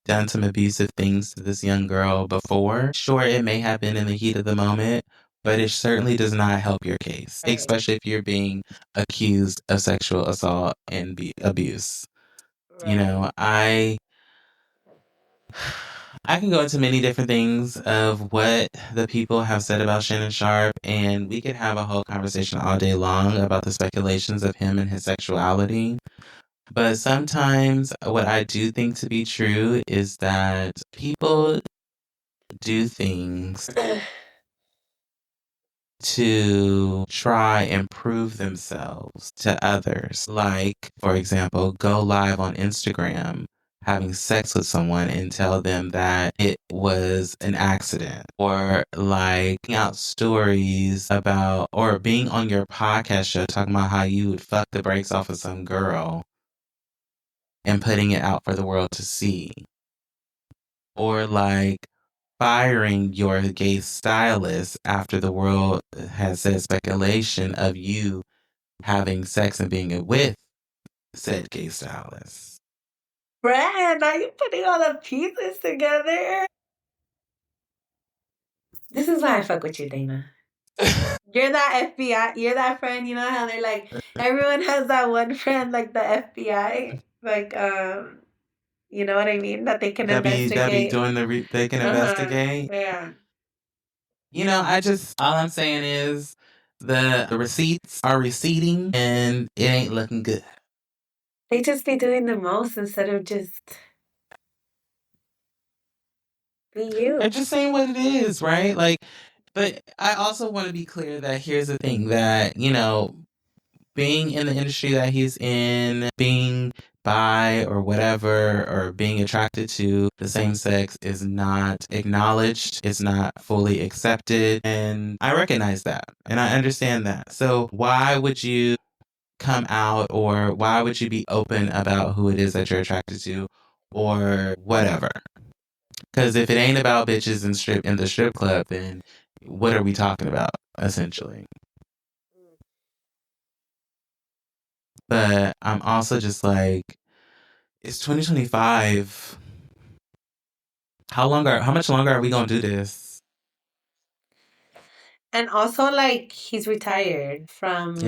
done some abusive things to this young girl before. Sure, it may have been in the heat of the moment, but it certainly does not help your case, especially if you're being accused of sexual assault and abuse. Right. You know, I can go into many different things of what the people have said about Shannon Sharpe, and we could have a whole conversation all day long about the speculations of him and his sexuality. But sometimes what I do think to be true is that people do things to try and prove themselves to others. Like, for example, go live on Instagram having sex with someone and tell them that it was an accident. Or like putting out stories about, or being on your podcast show talking about how you would fuck the brakes off of some girl and putting it out for the world to see. Or like firing your gay stylist after the world has said speculation of you having sex and being with said gay stylist. Brad, are you putting all the pieces together? This is why I fuck with you, Dana. You're that FBI. You're that friend. You know how they're like, everyone has that one friend, like the FBI. Like, you know what I mean? That they can investigate. That be doing they can investigate. Yeah. You know, all I'm saying is the receipts are receipting and it ain't looking good. They just be doing the most instead of just be you. They're just saying what it is, right? Like, but I also want to be clear that here's the thing that, you know, being in the industry that he's in, being bi or whatever, or being attracted to the same sex is not acknowledged. It's not fully accepted. And I recognize that and I understand that. So why would you come out, or why would you be open about who it is that you're attracted to or whatever? Because if it ain't about bitches in the strip club, then what are we talking about, essentially? But I'm also just like, it's 2025. How much longer are we gonna do this? And also, like, he's retired from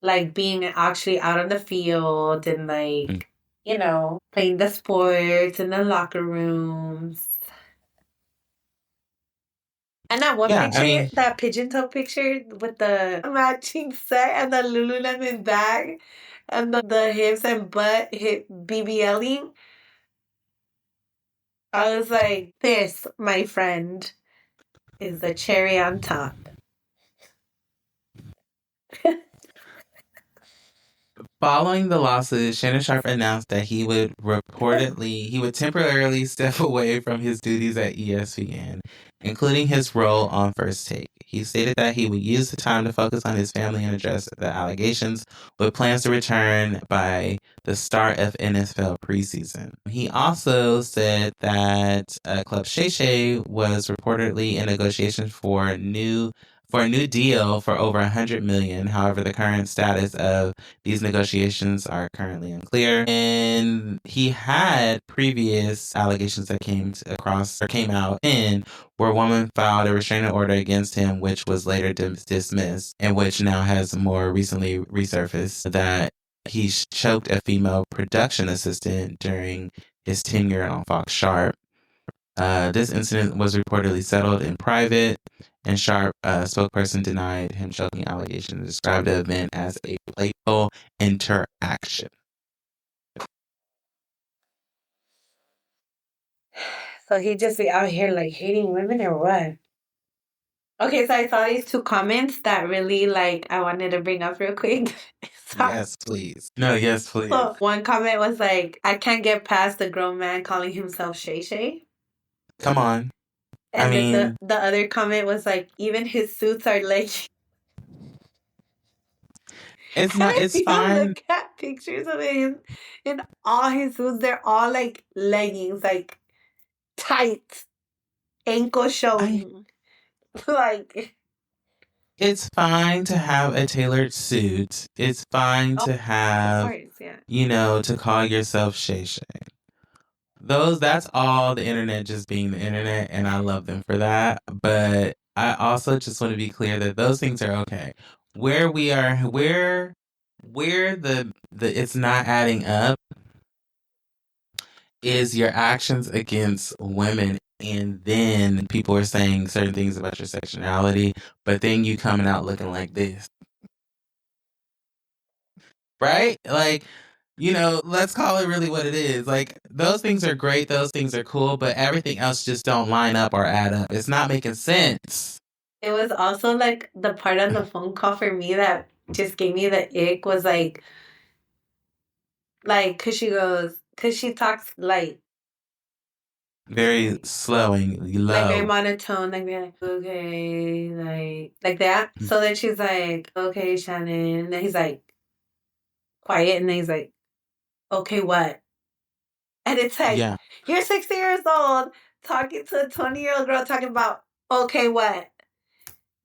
like being actually out on the field and like, you know, playing the sports in the locker rooms. And that one picture, that pigeon toe picture with the matching set and the Lululemon bag, and the hips and butt hip BBLing. I was like, this, my friend, is the cherry on top. Following the lawsuit, Shannon Sharpe announced that he would temporarily step away from his duties at ESPN, including his role on First Take. He stated that he would use the time to focus on his family and address the allegations, with plans to return by the start of NFL preseason. He also said that Club Shay Shay was reportedly in negotiations for a new deal for over $100 million. However, the current status of these negotiations are currently unclear. And he had previous allegations that came out in where a woman filed a restraining order against him, which was later dismissed, and which now has more recently resurfaced that he choked a female production assistant during his tenure on Fox Sharp. This incident was reportedly settled in private, and Sharpe, spokesperson, denied him choking allegations and described the event as a playful interaction. So he just be out here like hating women or what? Okay, so I saw these two comments that really like I wanted to bring up real quick. Yes, please. No, yes, please. So one comment was like, I can't get past the grown man calling himself Shay Shay. Come on. And then the other comment was like, even his suits are like. It's not. It's fine. Look at pictures of him in all his suits. They're all like leggings, like tight, ankle showing. Like, it's fine to have a tailored suit. It's fine to have, to call yourself Shay Shay. That's all the internet just being the internet, and I love them for that. But I also just want to be clear that those things are okay. Where the it's not adding up is your actions against women, and then people are saying certain things about your sexuality, but then you coming out looking like this. Right? Like, let's call it really what it is. Like, those things are great, those things are cool, but everything else just don't line up or add up. It's not making sense. It was also like the part of the phone call for me that just gave me the ick was like, cause she talks like very slowing, low. Like very monotone, like okay, like that. So then she's like, okay, Shannon. And then he's like, quiet. And then he's like, okay, what? And it's like, you're 60 years old talking to a 20-year-old girl talking about, okay, what?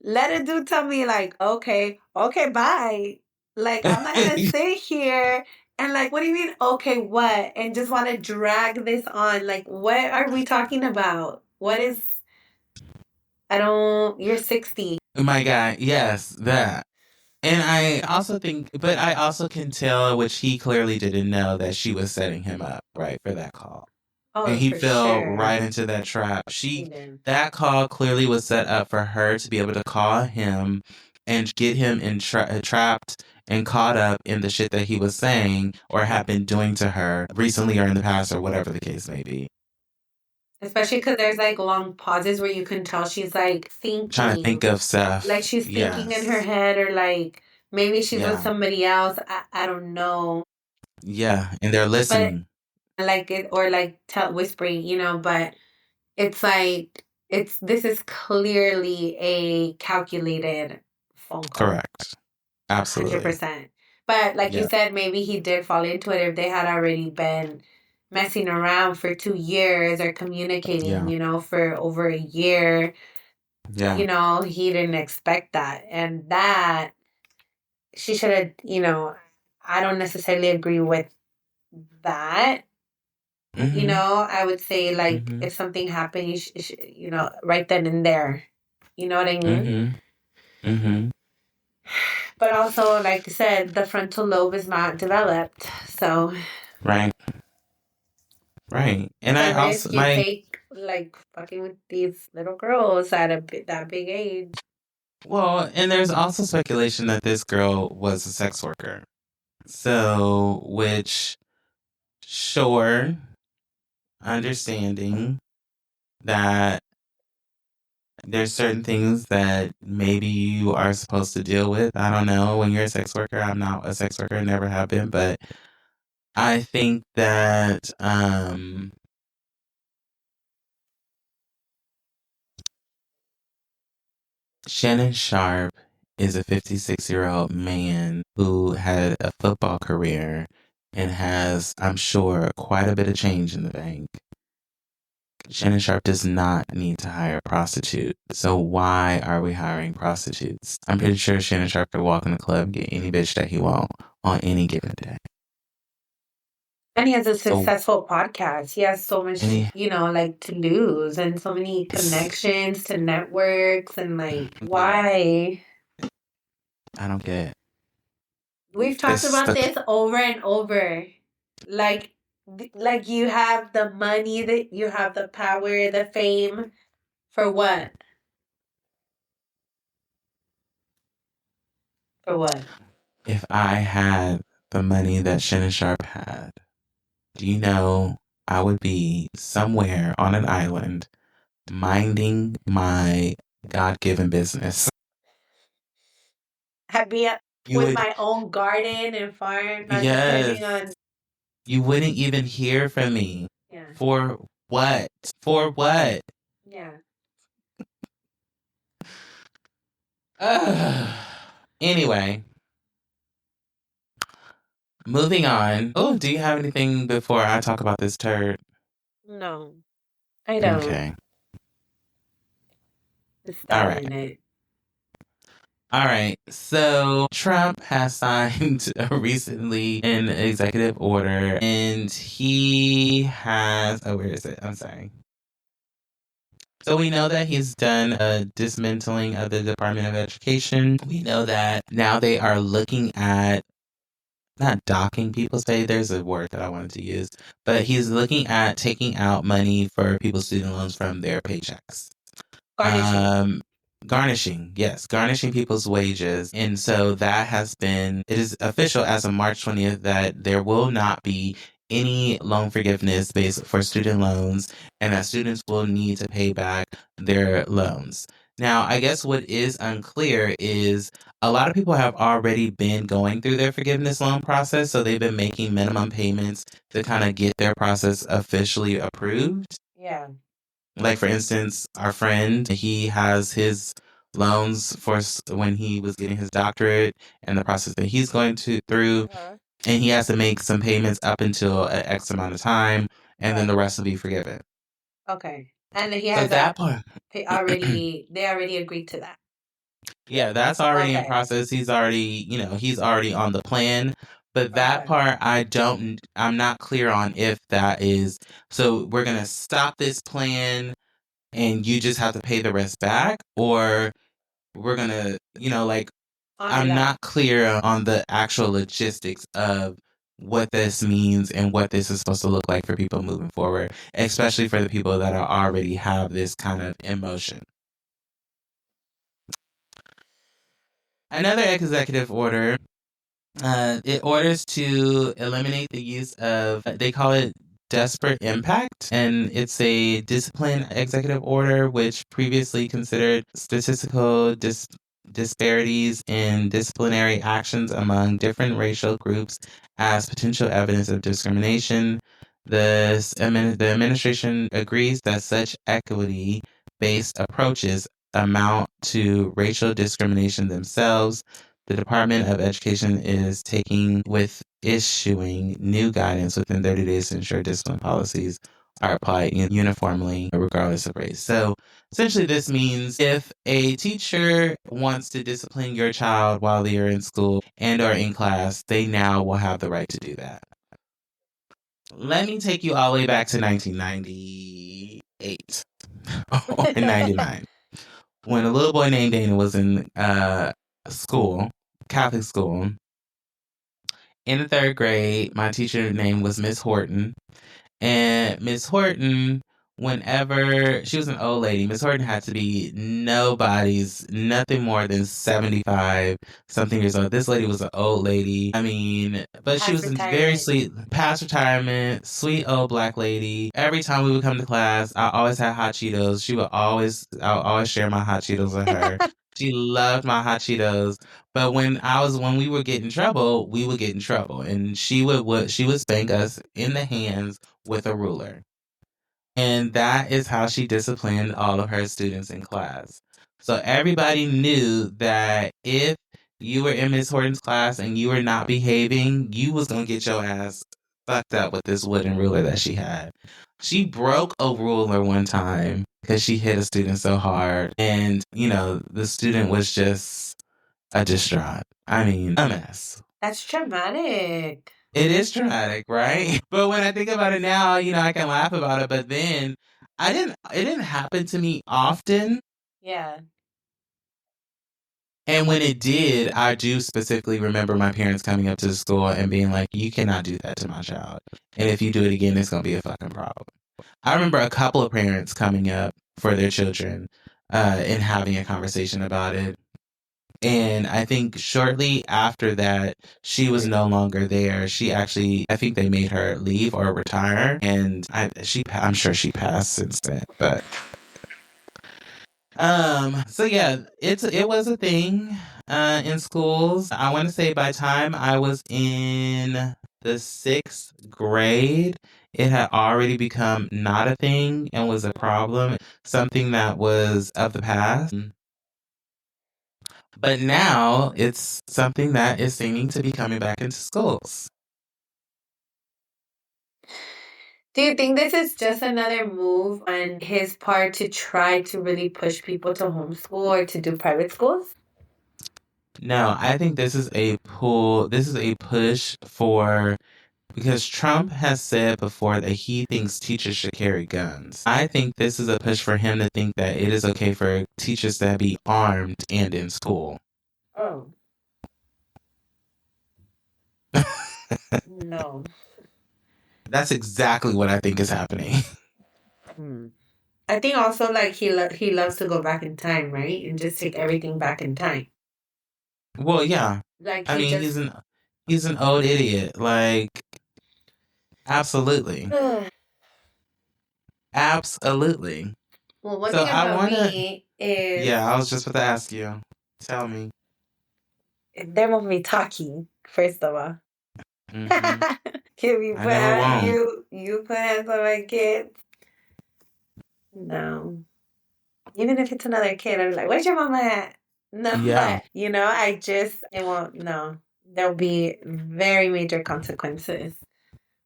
Let a dude tell me like, okay, bye. Like, I'm not going to sit here and like, what do you mean, okay, what? And just want to drag this on. Like, what are we talking about? What is, you're 60. Oh my God, yes, that. And I also can tell, which he clearly didn't know, that she was setting him up, right, for that call. Oh, and he fell right into that trap. That call clearly was set up for her to be able to call him and get him trapped and caught up in the shit that he was saying or had been doing to her recently or in the past or whatever the case may be. Especially because there's like long pauses where you can tell she's like thinking. Trying to think of stuff. Like she's thinking in her head, or like maybe she's with somebody else. I don't know. Yeah, and they're listening. But, like it, or like whispering, but it's like this is clearly a calculated phone call. Correct. Absolutely. 100%. But like you said, maybe he did fall into it if they had already been messing around for 2 years or communicating, for over a year. Yeah. He didn't expect that. And that she should have, I don't necessarily agree with that. Mm-hmm. I would say like if something happened, you right then and there. You know what I mean? Mm-hmm. Mm-hmm. But also, like I said, the frontal lobe is not developed. So. Right. Right. And I also take like fucking with these little girls at that big age. Well, and there's also speculation that this girl was a sex worker. So, which, sure, understanding that there's certain things that maybe you are supposed to deal with. I don't know. When you're a sex worker, I'm not a sex worker, never have been, but I think that Shannon Sharpe is a 56-year-old man who had a football career and has, I'm sure, quite a bit of change in the bank. Shannon Sharpe does not need to hire a prostitute. So why are we hiring prostitutes? I'm pretty sure Shannon Sharpe could walk in the club, get any bitch that he want on any given day. And he has a So, successful podcast. He has so much, any, like to lose and so many connections to networks and like, why? I don't get it. We've talked about this over and over. Like you have the money, that you have the power, the fame. For what? For what? If I had the money that Shannon Sharpe had, do you know I would be somewhere on an island minding my God-given business? I'd be You with would, my own garden and farm, not depending on. yes. You wouldn't even hear from me. Yeah. For what? For what? Yeah. Anyway, moving on. Oh, do you have anything before I talk about this turd? No, I don't. Okay. Just All start right. in it. All right. So Trump has signed recently an executive order, and he has. Oh, where is it? I'm sorry. So we know that he's done a dismantling of the Department of Education. We know that now they are looking at not docking people's pay. There's a word that I wanted to use, but he's looking at taking out money for people's student loans from their paychecks. Garnishing, yes, garnishing people's wages. And so that has been, it is official as of March 20th that there will not be any loan forgiveness based for student loans, and that students will need to pay back their loans. Now, I guess what is unclear is a lot of people have already been going through their forgiveness loan process, so they've been making minimum payments to kind of get their process officially approved. Yeah. Like, for instance, our friend, he has his loans for when he was getting his doctorate and the process that he's going through, and he has to make some payments up until an X amount of time, and then the rest will be forgiven. Okay. And he So has that part, they already agreed to that. yeah, that's already in process. He's already, he's already on the plan. But that part, I'm not clear on if that is, so we're going to stop this plan and you just have to pay the rest back, or we're going to, I'm not clear on the actual logistics of what this means and what this is supposed to look like for people moving forward, especially for the people that already have this kind of emotion. Another executive order, it orders to eliminate the use of, they call it desperate impact, and it's a discipline executive order which previously considered statistical disparities in disciplinary actions among different racial groups as potential evidence of discrimination. The administration agrees that such equity-based approaches amount to racial discrimination themselves. The Department of Education is issuing new guidance within 30 days to ensure discipline policies are applied uniformly regardless of race. So essentially this means if a teacher wants to discipline your child while they are in school and or in class, they now will have the right to do that. Let me take you all the way back to 1998 or 99. When a little boy named Dana was in school, Catholic school, in the third grade, my teacher's name was Miss Horton. And Miss Horton whenever she was an old lady, Miss Horton had to be nothing more than 75 something years old. This lady was an old lady. I mean, but she Past was very retirement. sweet, past retirement, sweet old black lady. Every time we would come to class, I always had hot Cheetos. I would always share my hot Cheetos with her. She loved my hot Cheetos. But when we would get in trouble, we would get in trouble, and she would spank us in the hands with a ruler. And that is how she disciplined all of her students in class. So everybody knew that if you were in Miss Horton's class and you were not behaving, you was gonna get your ass fucked up with this wooden ruler that she had. She broke a ruler one time because she hit a student so hard, and the student was just a distraught. I mean, a mess. That's traumatic. It is traumatic, right? But when I think about it now, I can laugh about it. But then it didn't happen to me often. Yeah. And when it did, I do specifically remember my parents coming up to the school and being like, you cannot do that to my child. And if you do it again, it's going to be a fucking problem. I remember a couple of parents coming up for their children and having a conversation about it. And I think shortly after that, she was no longer there. I think they made her leave or retire, and I'm sure she passed since then. But so yeah, it was a thing in schools. I want to say by the time I was in the sixth grade, it had already become not a thing and was a problem, something that was of the past. But now it's something that is seeming to be coming back into schools. Do you think this is just another move on his part to try to really push people to homeschool or to do private schools? No, I think this is a push for, because Trump has said before that he thinks teachers should carry guns. I think this is a push for him to think that it is okay for teachers to be armed and in school. Oh. No. That's exactly what I think is happening. I think also like he loves to go back in time, right? And just take everything back in time. Well, yeah. Like I mean, he's an old idiot. Like, absolutely. Absolutely. Well, one So thing about me is... Yeah, I was just about to ask you. Tell me. They won't be talking, first of all. Mm-hmm. Can we you put hands on my kids? No. Even if it's another kid, I'm like, where's your mama at? No, Yeah. it won't, no. There'll be very major consequences.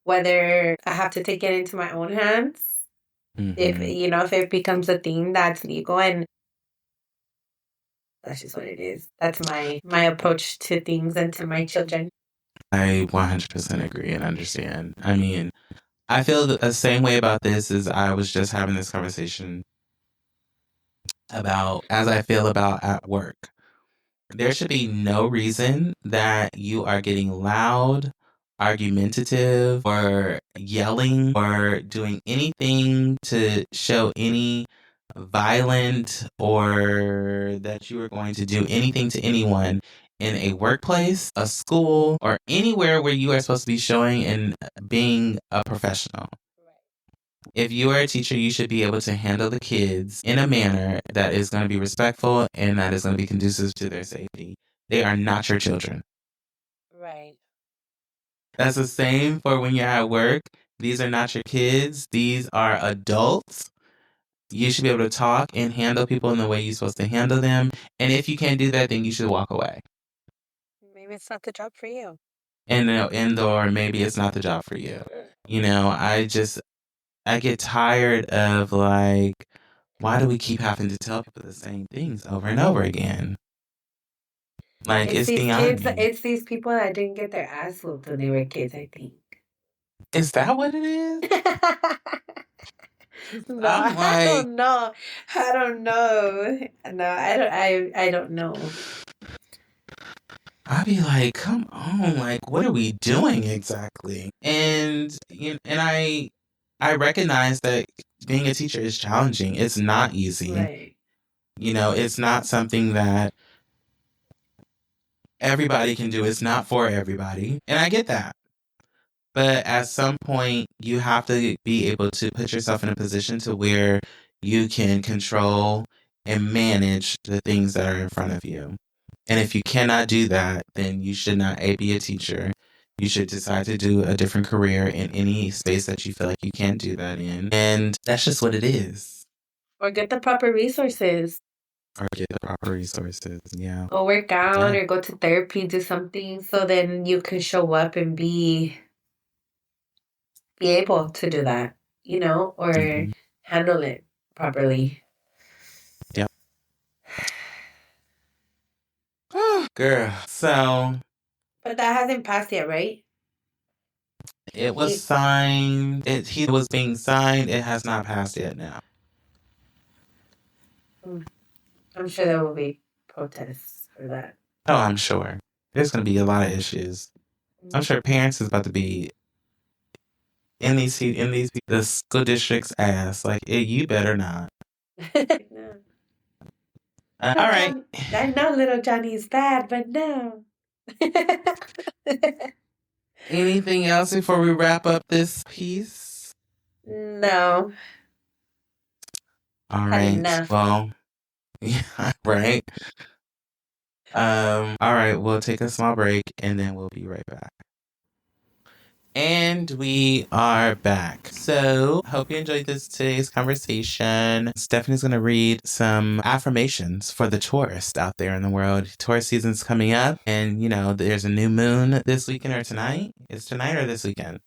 Whether I have to take it into my own hands, if it becomes a thing that's legal, and that's just what it is. That's my approach to things and to my children. I 100% agree and understand. I mean, I feel the same way about this as I was just having this conversation as I feel about at work. There should be no reason that you are getting loud, argumentative, or yelling, or doing anything to show any violent, or that you are going to do anything to anyone in a workplace, a school, or anywhere where you are supposed to be showing and being a professional. If you are a teacher, you should be able to handle the kids in a manner that is going to be respectful and that is going to be conducive to their safety. They are not your children. Right. That's the same for when you're at work. These are not your kids. These are adults. You should be able to talk and handle people in the way you're supposed to handle them. And if you can't do that, then you should walk away. Maybe it's not the job for you. Or maybe it's not the job for you. I get tired of like, why do we keep having to tell people the same things over and over again? Like, it's beyond me. It's these people that didn't get their ass whooped when they were kids, I think. Is that what it is? No, I don't know. I don't know. No, I don't know. I'd be like, come on, like, what are we doing exactly? And I recognize that being a teacher is challenging. It's not easy. Right. It's not something that everybody can do. It's not for everybody. And I get that. But at some point, you have to be able to put yourself in a position to where you can control and manage the things that are in front of you. And if you cannot do that, then you should not be a teacher. You should decide to do a different career in any space that you feel like you can't do that in. And that's just what it is. Or get the proper resources. Or get the proper resources. Yeah. Or work out or go to therapy, do something so then you can show up and be able to do that, or handle it properly. Yep. Girl, so. But that hasn't passed yet, right? It was signed. He was being signed. It has not passed yet now. I'm sure there will be protests for that. Oh, I'm sure. There's going to be a lot of issues. I'm sure parents is about to be in these the school district's ass. Like, you better not. No. All right. I know little Johnny's bad, but no. Anything else before we wrap up this piece? No. All right. Enough. Well, yeah, right. All right. We'll take a small break and then we'll be right back. And we are back. So, hope you enjoyed today's conversation. Stephanie's going to read some affirmations for the tourist out there in the world. Tourist season's coming up, and there's a new moon this weekend or tonight. It's tonight or this weekend?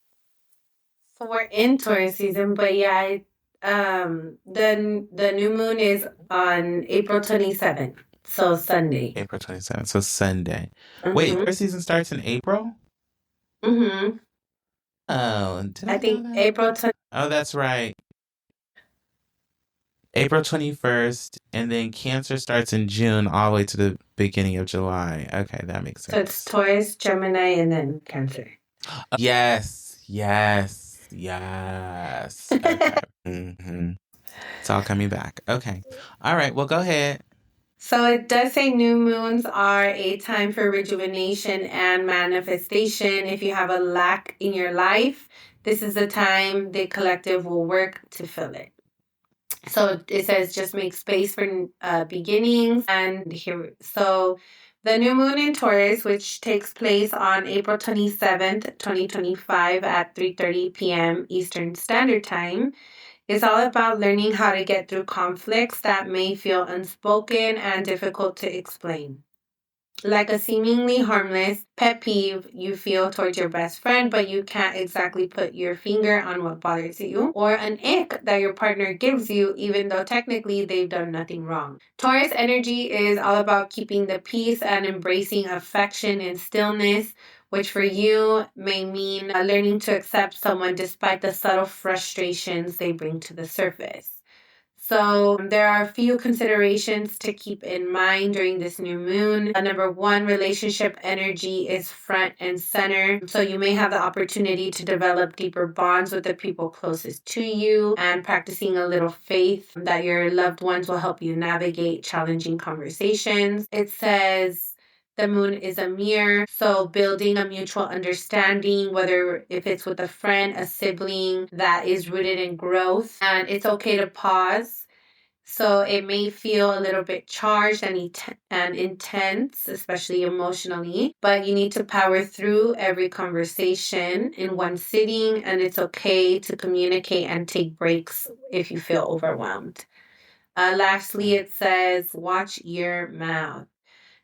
So we're in tourist season, but yeah, the new moon is on April 27th, so Sunday. April 27th, so Sunday. Wait, tourist season starts in April? Mm-hmm. Oh, I think April 20. Oh, that's right. April 21st, and then Cancer starts in June all the way to the beginning of July. Okay, that makes sense. So it's Taurus, Gemini, and then Cancer. Yes. Okay. It's all coming back. Okay. All right, well, go ahead. So it does say new moons are a time for rejuvenation and manifestation. If you have a lack in your life, this is the time the collective will work to fill it. So it says just make space for beginnings. And here, so the new moon in Taurus, which takes place on April 27th, 2025 at 3:30 p.m. Eastern Standard Time, is all about learning how to get through conflicts that may feel unspoken and difficult to explain. Like a seemingly harmless pet peeve you feel towards your best friend, but you can't exactly put your finger on what bothers you, or an ick that your partner gives you, even though technically they've done nothing wrong. Taurus energy is all about keeping the peace and embracing affection and stillness, which for you may mean learning to accept someone despite the subtle frustrations they bring to the surface. So there are a few considerations to keep in mind during this new moon. Number one, relationship energy is front and center. So you may have the opportunity to develop deeper bonds with the people closest to you, and practicing a little faith that your loved ones will help you navigate challenging conversations. It says the moon is a mirror, so building a mutual understanding, whether if it's with a friend, a sibling, that is rooted in growth. And it's okay to pause. So it may feel a little bit charged and intense, especially emotionally, but you need to power through every conversation in one sitting, and it's okay to communicate and take breaks if you feel overwhelmed. Lastly, it says, watch your mouth.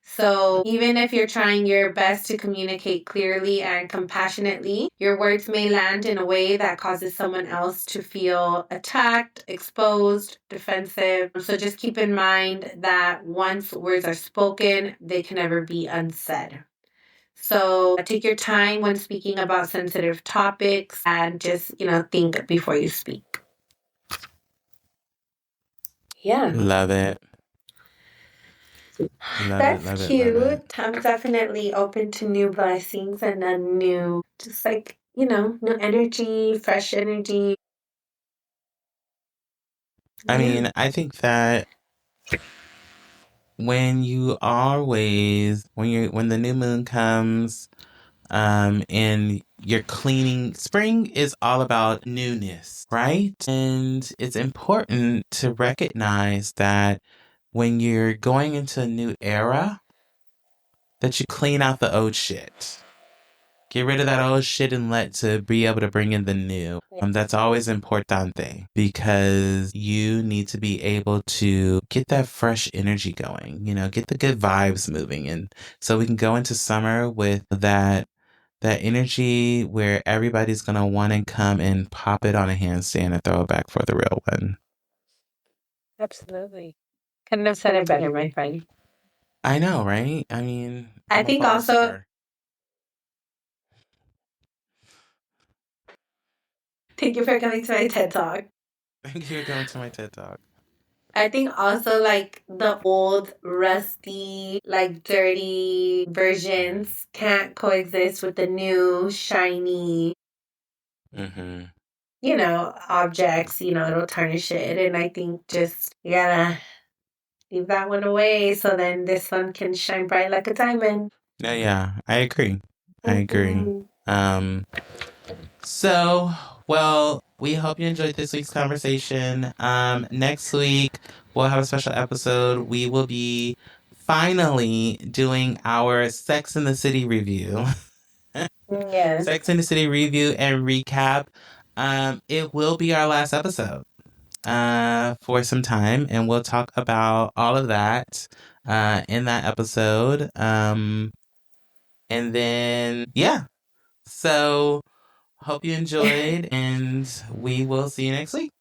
So even if you're trying your best to communicate clearly and compassionately, your words may land in a way that causes someone else to feel attacked, exposed, defensive. So just keep in mind that once words are spoken, they can never be unsaid. So take your time when speaking about sensitive topics and just, think before you speak. Yeah. Love it. That's cute. I'm definitely open to new blessings and a new, just like, new energy, fresh energy. I mean, I think that when the new moon comes, and you're cleaning, spring is all about newness, right? And it's important to recognize that when you're going into a new era, that you clean out the old shit. Get rid of that old shit and to be able to bring in the new. That's always importante because you need to be able to get that fresh energy going, get the good vibes moving. And so we can go into summer with that energy where everybody's going to want to come and pop it on a handstand and throw it back for the real one. Absolutely. Couldn't have said it better, my friend. I know, right? I mean, I think also, thank you for coming to my TED Talk. Thank you for coming to my TED Talk. I think also like the old, rusty, like dirty versions can't coexist with the new, shiny, objects, it'll tarnish it. And I think just, you gotta leave that one away so then this one can shine bright like a diamond. Yeah, I agree. I agree. So, well, we hope you enjoyed this week's conversation. Next week, we'll have a special episode. We will be finally doing our Sex and the City review. Yes. Sex and the City review and recap. It will be our last episode for some time, and we'll talk about all of that in that episode. And then, yeah. So, hope you enjoyed, and we will see you next week.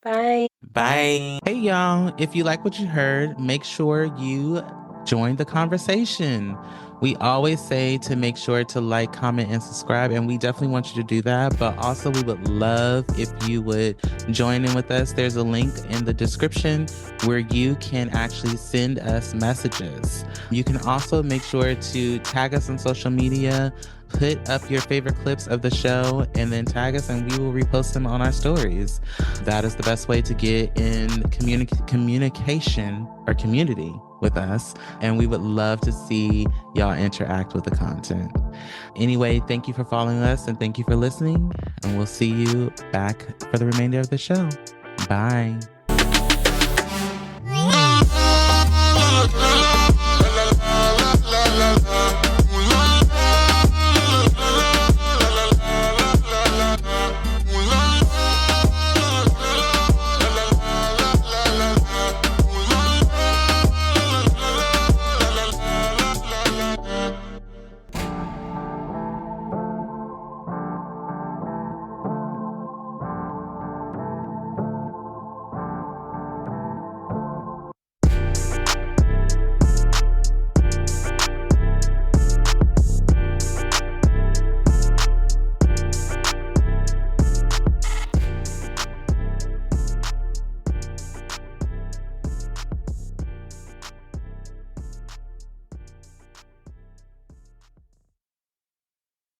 Bye. Bye. Hey, y'all. If you like what you heard, make sure you join the conversation. We always say to make sure to like, comment, and subscribe, and we definitely want you to do that. But also, we would love if you would join in with us. There's a link in the description where you can actually send us messages. You can also make sure to tag us on social media, put up your favorite clips of the show, and then tag us, and we will repost them on our stories. That is the best way to get in communication or community with us, and we would love to see y'all interact with the content. Anyway, thank you for following us, and thank you for listening, and we'll see you back for the remainder of the show. Bye.